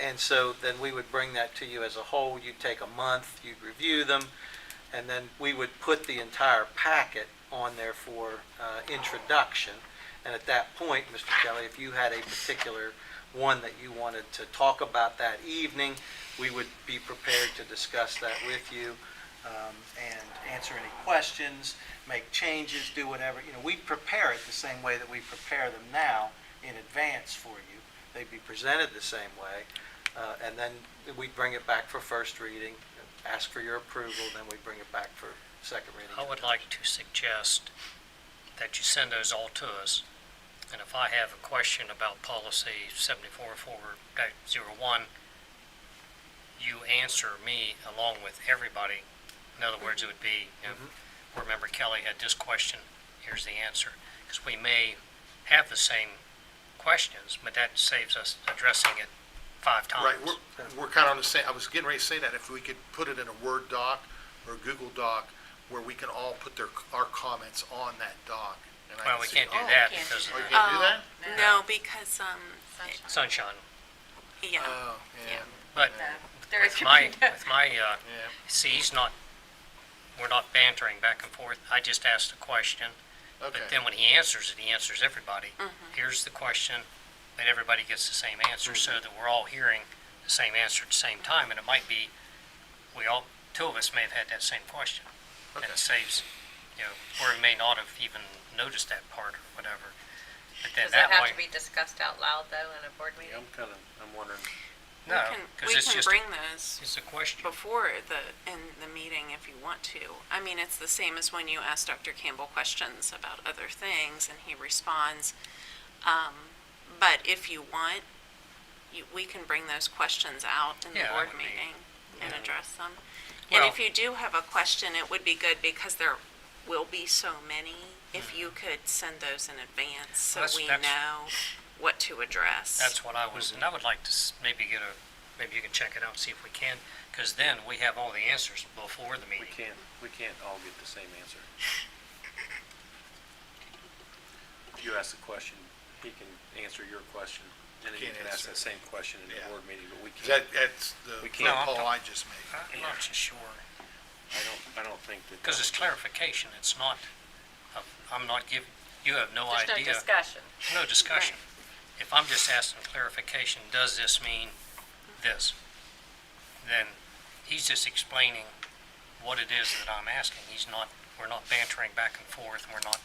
[SPEAKER 9] And so then we would bring that to you as a whole. You'd take a month, you'd review them, and then we would put the entire packet on there for introduction. And at that point, Mr. Kelly, if you had a particular one that you wanted to talk about that evening, we would be prepared to discuss that with you and answer any questions, make changes, do whatever. We prepare it the same way that we prepare them now in advance for you. They'd be presented the same way, and then we'd bring it back for first reading, ask for your approval, then we'd bring it back for second reading.
[SPEAKER 4] I would like to suggest that you send those all to us, and if I have a question about policy 74-4-01, you answer me along with everybody. In other words, it would be, board member Kelly had this question, here's the answer. Because we may have the same questions, but that saves us addressing it 5 times.
[SPEAKER 15] Right, we're kind of on the same, I was getting ready to say that, if we could put it in a Word doc or a Google doc where we can all put our comments on that doc. And I
[SPEAKER 4] Well,
[SPEAKER 15] can
[SPEAKER 4] we
[SPEAKER 15] see-
[SPEAKER 4] can't do that because of
[SPEAKER 15] Oh, you
[SPEAKER 4] the
[SPEAKER 15] can't do that?
[SPEAKER 12] No, because
[SPEAKER 4] sunshine.
[SPEAKER 12] yeah.
[SPEAKER 15] Oh, yeah.
[SPEAKER 4] But
[SPEAKER 12] There
[SPEAKER 4] with
[SPEAKER 12] could
[SPEAKER 4] my,
[SPEAKER 12] be-
[SPEAKER 4] with my, see, we're not bantering back and forth. I just asked a question.
[SPEAKER 15] Okay.
[SPEAKER 4] But then when he answers it, he answers everybody. Here's the question, but everybody gets the same answer, so that we're all hearing the same answer at the same time. And it might be, two of us may have had that same question. And it saves, or we may not have even noticed that part or whatever. But then
[SPEAKER 16] Does that have
[SPEAKER 4] way,
[SPEAKER 16] to be discussed out loud, though, in a board meeting?
[SPEAKER 1] I'm wondering.
[SPEAKER 4] no,
[SPEAKER 12] we
[SPEAKER 4] because it's
[SPEAKER 12] can
[SPEAKER 4] just,
[SPEAKER 12] bring those
[SPEAKER 4] it's a question.
[SPEAKER 12] before in the meeting if you want to. I mean, it's the same as when you ask Dr. Campbell questions about other things and he responds. But if you want, we can bring those questions out in the
[SPEAKER 4] Yeah, that
[SPEAKER 12] board
[SPEAKER 4] would be-
[SPEAKER 12] meeting and address them.
[SPEAKER 4] Well-
[SPEAKER 12] And if you do have a question, it would be good because there will be so many. If you could send those in advance so we
[SPEAKER 4] That's-
[SPEAKER 12] know what to address.
[SPEAKER 4] That's what I was, and I would like to maybe maybe you can check it out and see if we can, because then we have all the answers before the meeting.
[SPEAKER 1] We can't all get the same answer. If you ask a question, he can answer your question, and then you
[SPEAKER 15] Can't
[SPEAKER 1] can ask
[SPEAKER 15] answer
[SPEAKER 1] that same question in the
[SPEAKER 15] Yeah.
[SPEAKER 1] board meeting, but we
[SPEAKER 15] 'Cause
[SPEAKER 1] can't.
[SPEAKER 15] that's the
[SPEAKER 1] We can't.
[SPEAKER 15] phone call I just made.
[SPEAKER 4] I'm not so sure,
[SPEAKER 1] I don't think that.
[SPEAKER 4] because it's clarification, it's not, I'm not giving, you have no
[SPEAKER 16] There's no
[SPEAKER 4] idea.
[SPEAKER 16] discussion.
[SPEAKER 4] No discussion. If I'm just asking clarification, does this mean this? Then he's just explaining what it is that I'm asking. We're not bantering back and forth, we're not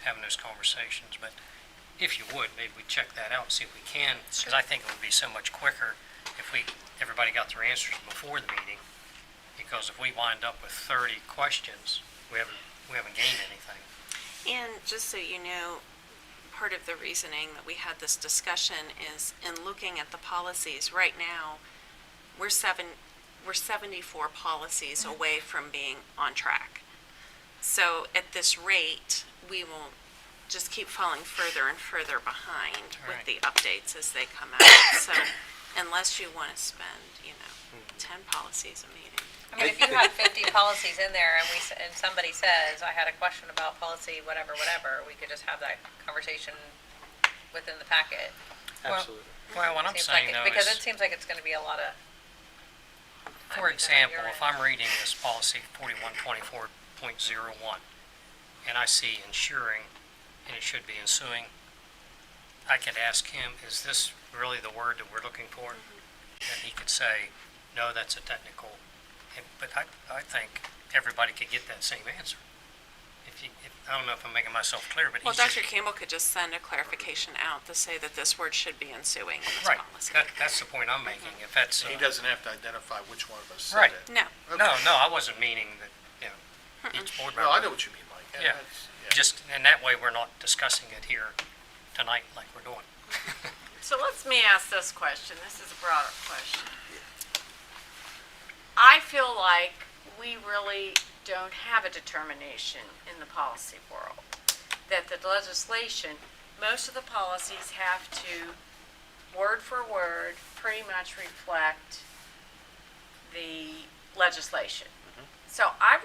[SPEAKER 4] having those conversations, but if you would, maybe we check that out and see if we can, because I think it would be so much quicker if everybody got their answers before the meeting, because if we wind up with 30 questions, we haven't gained anything.
[SPEAKER 12] And just so you know, part of the reasoning that we had this discussion is in looking at the policies right now, we're 74 policies away from being on track. So at this rate, we will just keep falling further and further behind with
[SPEAKER 4] Right.
[SPEAKER 12] the updates as they come out. So unless you want to spend, 10 policies a meeting.
[SPEAKER 16] I mean, if you have 50 policies in there and somebody says, I had a question about policy, whatever, we could just have that conversation within the packet.
[SPEAKER 9] Absolutely.
[SPEAKER 4] Well, what I'm
[SPEAKER 16] Seems
[SPEAKER 4] saying
[SPEAKER 16] like
[SPEAKER 4] though
[SPEAKER 16] because
[SPEAKER 4] is,
[SPEAKER 16] it seems like it's gonna be a lot of.
[SPEAKER 4] for example, if I'm reading this policy 4124.01 and I see insuring and it should be ensuing, I could ask him, is this really the word that we're looking for? And he could say, no, that's a technical, but I think everybody could get that same answer. I don't know if I'm making myself clear, but
[SPEAKER 17] Well,
[SPEAKER 4] he's just.
[SPEAKER 17] Dr. Campbell could just send a clarification out to say that this word should be ensuing in this
[SPEAKER 4] Right,
[SPEAKER 17] policy.
[SPEAKER 4] that's the point I'm making, if that's.
[SPEAKER 15] He doesn't have to identify which one of us said
[SPEAKER 4] Right.
[SPEAKER 15] it.
[SPEAKER 17] No.
[SPEAKER 4] No, I wasn't meaning that, each board member.
[SPEAKER 15] No, I know what you mean, Mike.
[SPEAKER 4] Yeah,
[SPEAKER 15] That's-
[SPEAKER 4] just, and that way we're not discussing it here tonight like we're doing.
[SPEAKER 7] So let me ask this question. This is a broader question. I feel like we really don't have a determination in the policy world. That the legislation, most of the policies have to, word for word, pretty much reflect the legislation. So I'm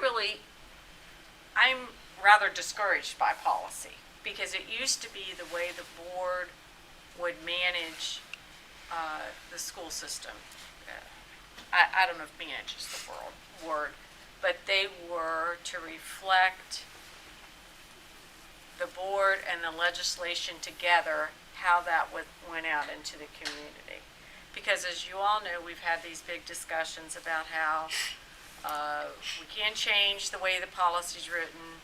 [SPEAKER 7] rather discouraged by policy, because it used to be the way the board would manage the school system. I don't know if manage is the word, but they were to reflect the board and the legislation together, how that went out into the community. Because as you all know, we've had these big discussions about how we can't change the way the policy's written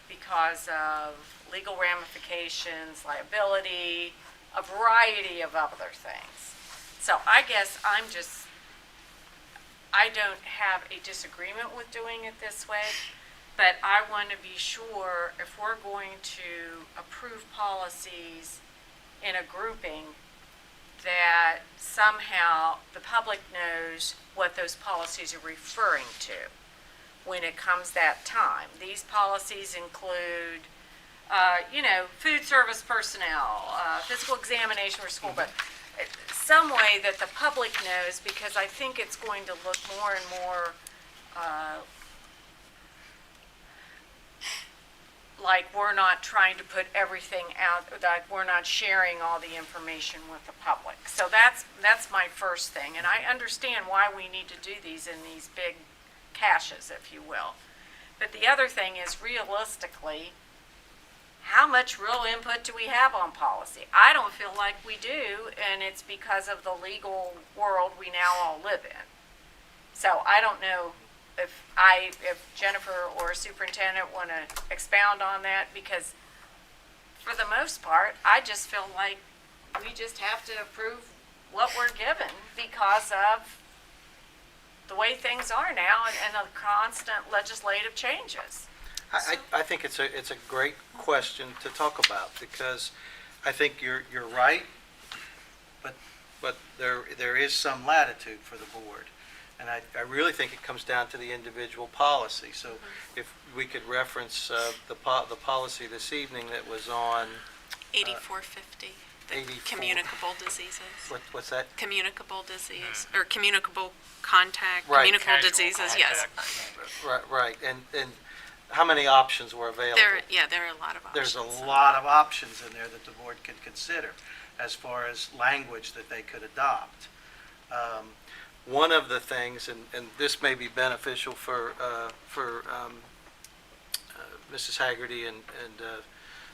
[SPEAKER 7] because of legal ramifications, liability, a variety of other things. So I guess I don't have a disagreement with doing it this way, but I want to be sure if we're going to approve policies in a grouping, that somehow the public knows what those policies are referring to when it comes that time. These policies include, food service personnel, physical examination for school, but some way that the public knows, because I think it's going to look more and more like we're not trying to put everything out, like we're not sharing all the information with the public. So that's my first thing, and I understand why we need to do these in these big caches, if you will. But the other thing is, realistically, how much real input do we have on policy? I don't feel like we do, and it's because of the legal world we now all live in. So I don't know if Jennifer or Superintendent want to expound on that, because for the most part, I just feel like we just have to approve what we're given because of the way things are now and the constant legislative changes.
[SPEAKER 9] I think it's a great question to talk about, because I think you're right, but there is some latitude for the board. And I really think it comes down to the individual policy. So if we could reference the policy this evening that was on
[SPEAKER 17] 8450, the
[SPEAKER 9] 84.
[SPEAKER 17] communicable diseases.
[SPEAKER 9] What's that?
[SPEAKER 17] Communicable disease, or communicable contact,
[SPEAKER 9] Right.
[SPEAKER 17] communicable
[SPEAKER 4] Casual
[SPEAKER 17] diseases,
[SPEAKER 4] contact.
[SPEAKER 17] yes.
[SPEAKER 9] Right, and how many options were available?
[SPEAKER 17] There are a lot of options.
[SPEAKER 9] There's a lot of options in there that the board could consider as far as language that they could adopt. One of the things, and this may be beneficial for Mrs. Haggerty and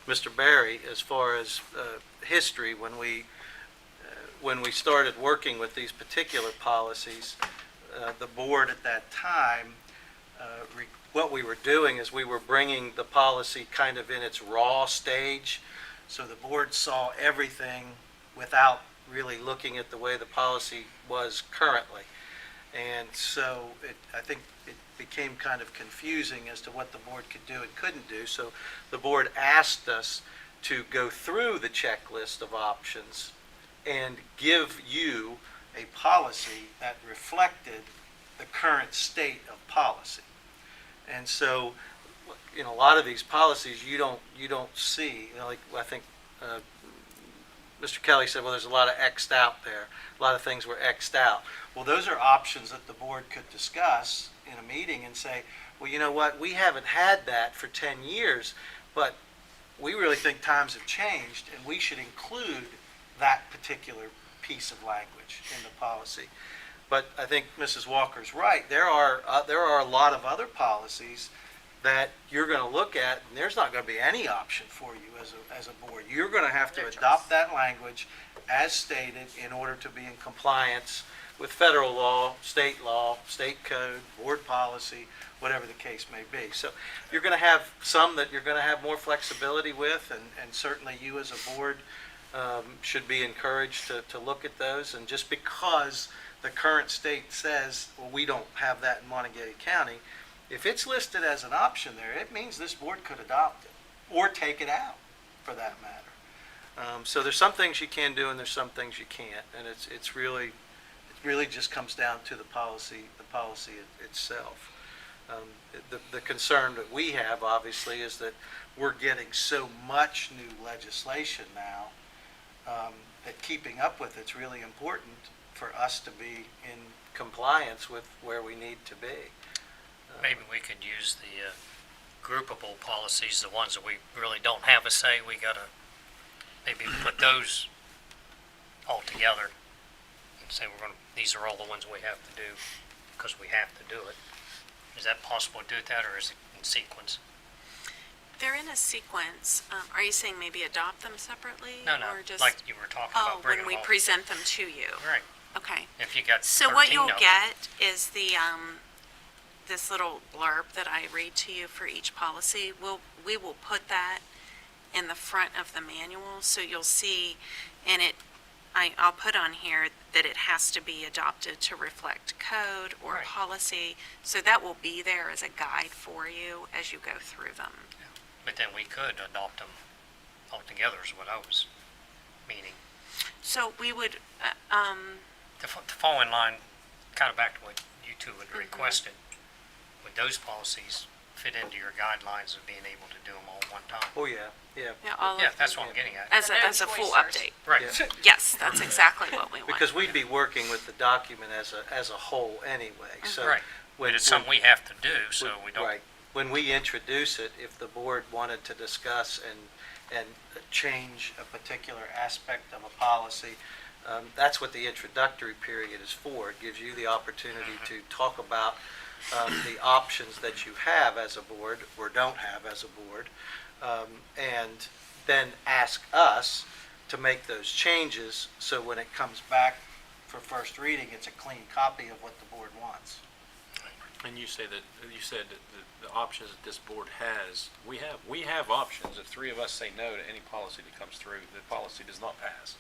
[SPEAKER 9] Mr. Barry, as far as history, when we started working with these particular policies, the board at that time, what we were doing is we were bringing the policy kind of in its raw stage, so the board saw everything without really looking at the way the policy was currently. And so I think it became kind of confusing as to what the board could do and couldn't do. So the board asked us to go through the checklist of options and give you a policy that reflected the current state of policy. And so, a lot of these policies you don't see. Like I think Mr. Kelly said, well, there's a lot of X'd out there. A lot of things were X'd out. Well, those are options that the board could discuss in a meeting and say, well, you know what, we haven't had that for 10 years, but we really think times have changed, and we should include that particular piece of language in the policy. But I think Mrs. Walker's right. There are a lot of other policies that you're going to look at, and there's not going to be any option for you as a board. You're going to have to adopt that language as stated in order to be in compliance with federal law, state code, board policy, whatever the case may be. So you're going to have some that you're going to have more flexibility with, and certainly you as a board should be encouraged to look at those. And just because the current state says, well, we don't have that in Monongalia County, if it's listed as an option there, it means this board could adopt it or take it out, for that matter. So there's some things you can do and there's some things you can't, and it really just comes down to the policy itself. The concern that we have, obviously, is that we're getting so much new legislation now that keeping up with it's really important for us to be in compliance with where we need to be.
[SPEAKER 4] Maybe we could use the groupable policies, the ones that we really don't have a say. We gotta maybe put those all together and say these are all the ones we have to do because we have to do it. Is that possible to do that, or is it in sequence?
[SPEAKER 17] They're in a sequence. Are you saying maybe adopt them separately?
[SPEAKER 4] No,
[SPEAKER 17] or just,
[SPEAKER 4] like you were talking about bringing
[SPEAKER 17] when we
[SPEAKER 4] them all.
[SPEAKER 17] present them to you.
[SPEAKER 4] Right.
[SPEAKER 17] Okay.
[SPEAKER 4] If you got
[SPEAKER 17] So what
[SPEAKER 4] 13
[SPEAKER 17] you'll
[SPEAKER 4] of them.
[SPEAKER 17] get is the this little blurb that I read to you for each policy. We will put that in the front of the manual, so you'll see, and I'll put on here that it has to be adopted to reflect code or
[SPEAKER 4] Right.
[SPEAKER 17] policy. So that will be there as a guide for you as you go through them.
[SPEAKER 4] But then we could adopt them all together is what I was meaning.
[SPEAKER 17] So we would,
[SPEAKER 4] To fall in line, kind of back to what you two had requested, would those policies fit into your guidelines of being able to do them all at one time?
[SPEAKER 9] Oh, yeah.
[SPEAKER 17] all
[SPEAKER 4] Yeah,
[SPEAKER 17] of
[SPEAKER 4] that's what I'm getting at.
[SPEAKER 17] as a full update.
[SPEAKER 4] Right.
[SPEAKER 9] Yeah.
[SPEAKER 17] Yes, that's exactly what we want.
[SPEAKER 9] Because we'd be working with the document as a whole anyway, so.
[SPEAKER 4] Right. But it's something we have to do, so we don't.
[SPEAKER 9] Right. When we introduce it, if the board wanted to discuss and change a particular aspect of a policy, that's what the introductory period is for. It gives you the opportunity to talk about the options that you have as a board or don't have as a board, and then ask us to make those changes so when it comes back for first reading, it's a clean copy of what the board wants.
[SPEAKER 1] And you said that the options that this board has, we have options. If three of us say no to any policy that comes through, the policy does not pass.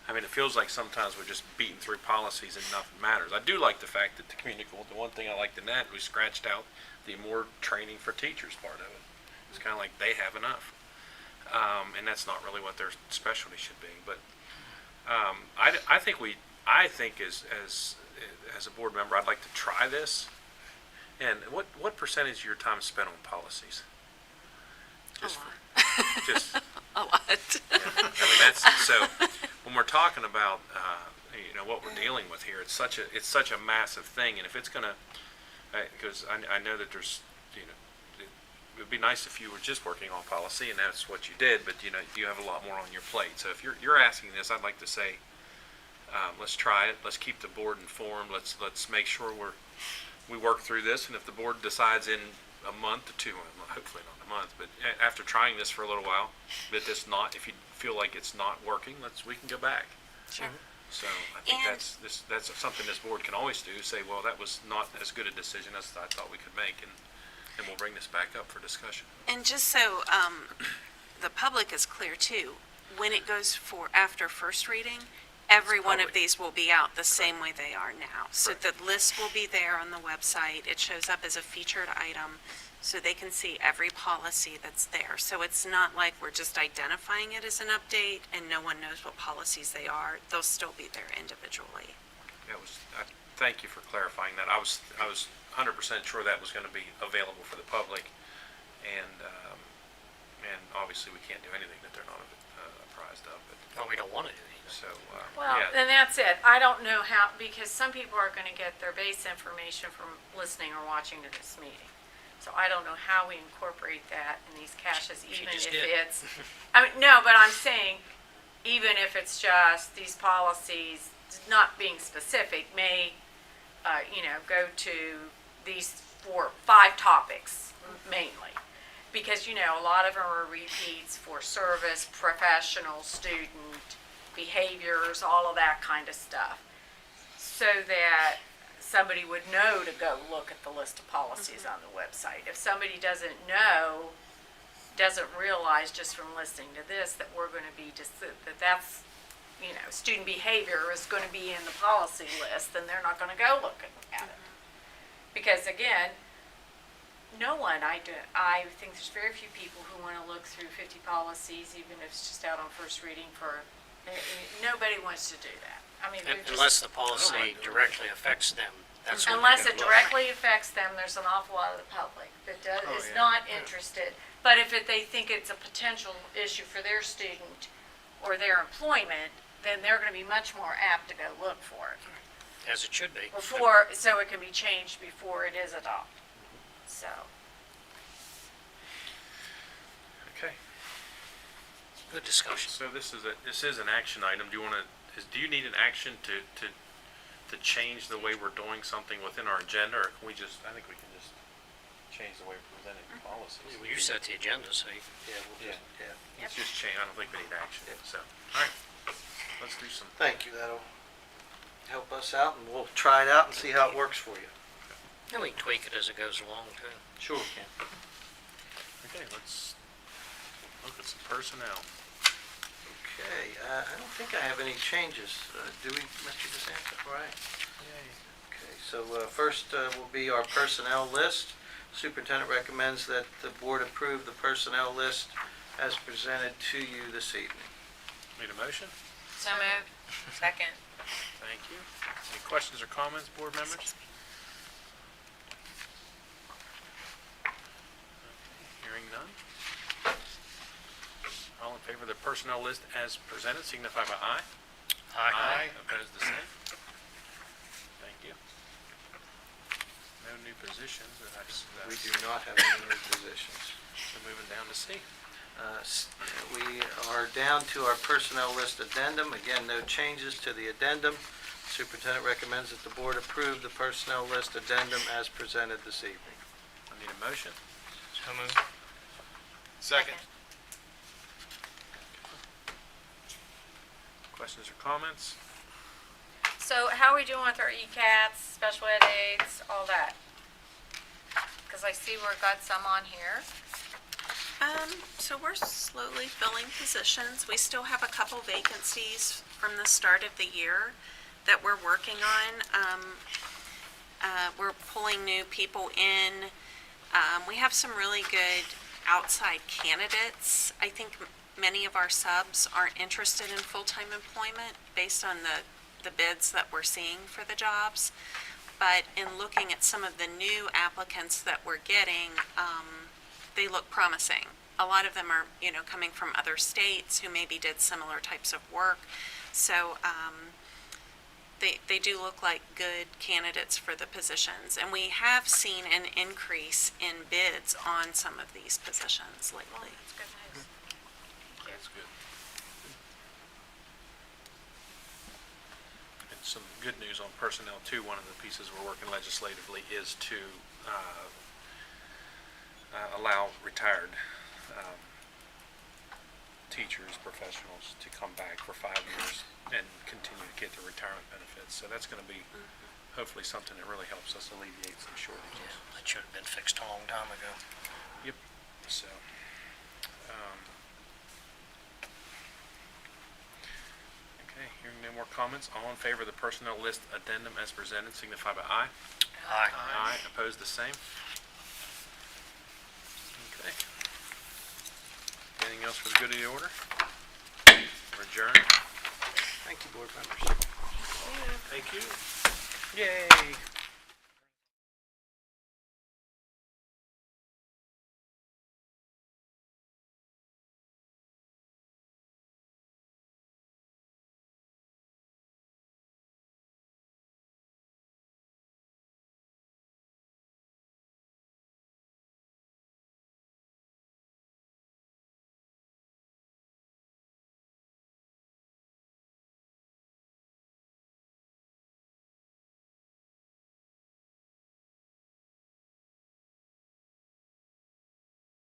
[SPEAKER 1] I mean, it feels like sometimes we're just beating through policies and nothing matters. I do like the fact that the one thing I liked in that, we scratched out the more training for teachers part of it. It's kind of like they have enough. And that's not really what their specialty should be. But I think as a board member, I'd like to try this. And what percentage of your time is spent on policies? Just
[SPEAKER 17] a lot.
[SPEAKER 1] Yeah. I mean, that's so. When we're talking about what we're dealing with here, it's such a massive thing, and if it's gonna, because I know that there's it would be nice if you were just working on policy and that's what you did, but you have a lot more on your plate. So if you're asking this, I'd like to say, let's try it. Let's keep the board informed. Let's make sure we work through this, and if the board decides in a month or two, hopefully not a month, but after trying this for a little while, that if you feel like it's not working, we can go back.
[SPEAKER 17] Sure.
[SPEAKER 1] So I think that's something this board can always do, say, well, that was not as good a decision as I thought we could make, and we'll bring this back up for discussion.
[SPEAKER 17] And just so the public is clear too, when it goes for after first reading, every one of these will be out the same way they are now. So the list will be there on the website. It shows up as a featured item, so they can see every policy that's there. So it's not like we're just identifying it as an update and no one knows what policies they are. They'll still be there individually.
[SPEAKER 1] Thank you for clarifying that. I was 100% sure that was going to be available for the public, and obviously we can't do anything that they're not apprised of. But
[SPEAKER 4] Well, we don't want to do anything.
[SPEAKER 1] so
[SPEAKER 7] Well,
[SPEAKER 1] yeah.
[SPEAKER 7] then that's it. I don't know how, because some people are going to get their base information from listening or watching to this meeting. So I don't know how we incorporate that in these caches,
[SPEAKER 4] She
[SPEAKER 7] even
[SPEAKER 4] just
[SPEAKER 7] if
[SPEAKER 4] did.
[SPEAKER 7] it's, I mean, no, but I'm saying, even if it's just these policies, not being specific, may, go to these 5 topics mainly. Because, a lot of them are repeats for service, professional, student, behaviors, all of that kind of stuff. So that somebody would know to go look at the list of policies on the website. If somebody doesn't know, doesn't realize just from listening to this that we're going to be that's student behavior is going to be in the policy list, then they're not going to go look at it. Because again, I think there's very few people who want to look through 50 policies, even if it's just out on first reading nobody wants to do that. I mean,
[SPEAKER 4] Unless the policy directly affects them, that's when
[SPEAKER 7] unless
[SPEAKER 4] they're
[SPEAKER 7] it
[SPEAKER 4] gonna look.
[SPEAKER 7] directly affects them, there's an awful lot of the public that is not interested. But if they think it's a potential issue for their student or their employment, then they're going to be much more apt to go look for it.
[SPEAKER 4] As it should be.
[SPEAKER 7] So it can be changed before it is adopted. So.
[SPEAKER 1] Okay.
[SPEAKER 4] Good discussion.
[SPEAKER 1] So this is an action item. Do you need an action to change the way we're doing something within our agenda, or can we I think we can just change the way we're presenting the policies.
[SPEAKER 4] You set the agenda, so you
[SPEAKER 1] It's just change. I don't think we need action. So, all right, let's do some.
[SPEAKER 9] Thank you, that'll help us out, and we'll try it out and see how it works for you.
[SPEAKER 4] And we can tweak it as it goes along, too.
[SPEAKER 9] Sure we can.
[SPEAKER 1] Okay, let's look at some personnel.
[SPEAKER 9] Okay, I don't think I have any changes. Do we, Mr. DeSanto? All right. Okay, so first will be our personnel list. Superintendent recommends that the board approve the personnel list as presented to you this evening.
[SPEAKER 1] Need a motion?
[SPEAKER 16] So moved. Second.
[SPEAKER 1] Thank you. Any questions or comments, board members? Hearing none. All in favor of the personnel list as presented signify by aye.
[SPEAKER 4] Aye.
[SPEAKER 1] Opposed, the same. Thank you. No new positions.
[SPEAKER 9] We do not have any new positions.
[SPEAKER 1] We're moving down to C.
[SPEAKER 9] We are down to our personnel list addendum. Again, no changes to the addendum. Superintendent recommends that the board approve the personnel list addendum as presented this evening.
[SPEAKER 1] I need a motion.
[SPEAKER 4] So moved.
[SPEAKER 1] Second. Questions or comments?
[SPEAKER 7] So how are we doing with our ECATs, special ed aides, all that? Because I see we've got some on here.
[SPEAKER 17] So we're slowly filling positions. We still have a couple vacancies from the start of the year that we're working on. We're pulling new people in. We have some really good outside candidates. I think many of our subs aren't interested in full-time employment based on the bids that we're seeing for the jobs. But in looking at some of the new applicants that we're getting, they look promising. A lot of them are, coming from other states who maybe did similar types of work. So they do look like good candidates for the positions. And we have seen an increase in bids on some of these positions lately.
[SPEAKER 7] That's good news.
[SPEAKER 1] That's good. And some good news on personnel too. One of the pieces we're working legislatively is to allow retired teachers, professionals to come back for 5 years and continue to get their retirement benefits. So that's going to be hopefully something that really helps us alleviate some shortages.
[SPEAKER 4] That should have been fixed a long time ago.
[SPEAKER 1] Yep. So, okay, hearing no more comments, all in favor of the personnel list addendum as presented signify by aye.
[SPEAKER 4] Aye.
[SPEAKER 1] Aye. Opposed, the same. Okay. Anything else for the good of the order? We're adjourned.
[SPEAKER 9] Thank you, board members.
[SPEAKER 1] Thank you. Yay.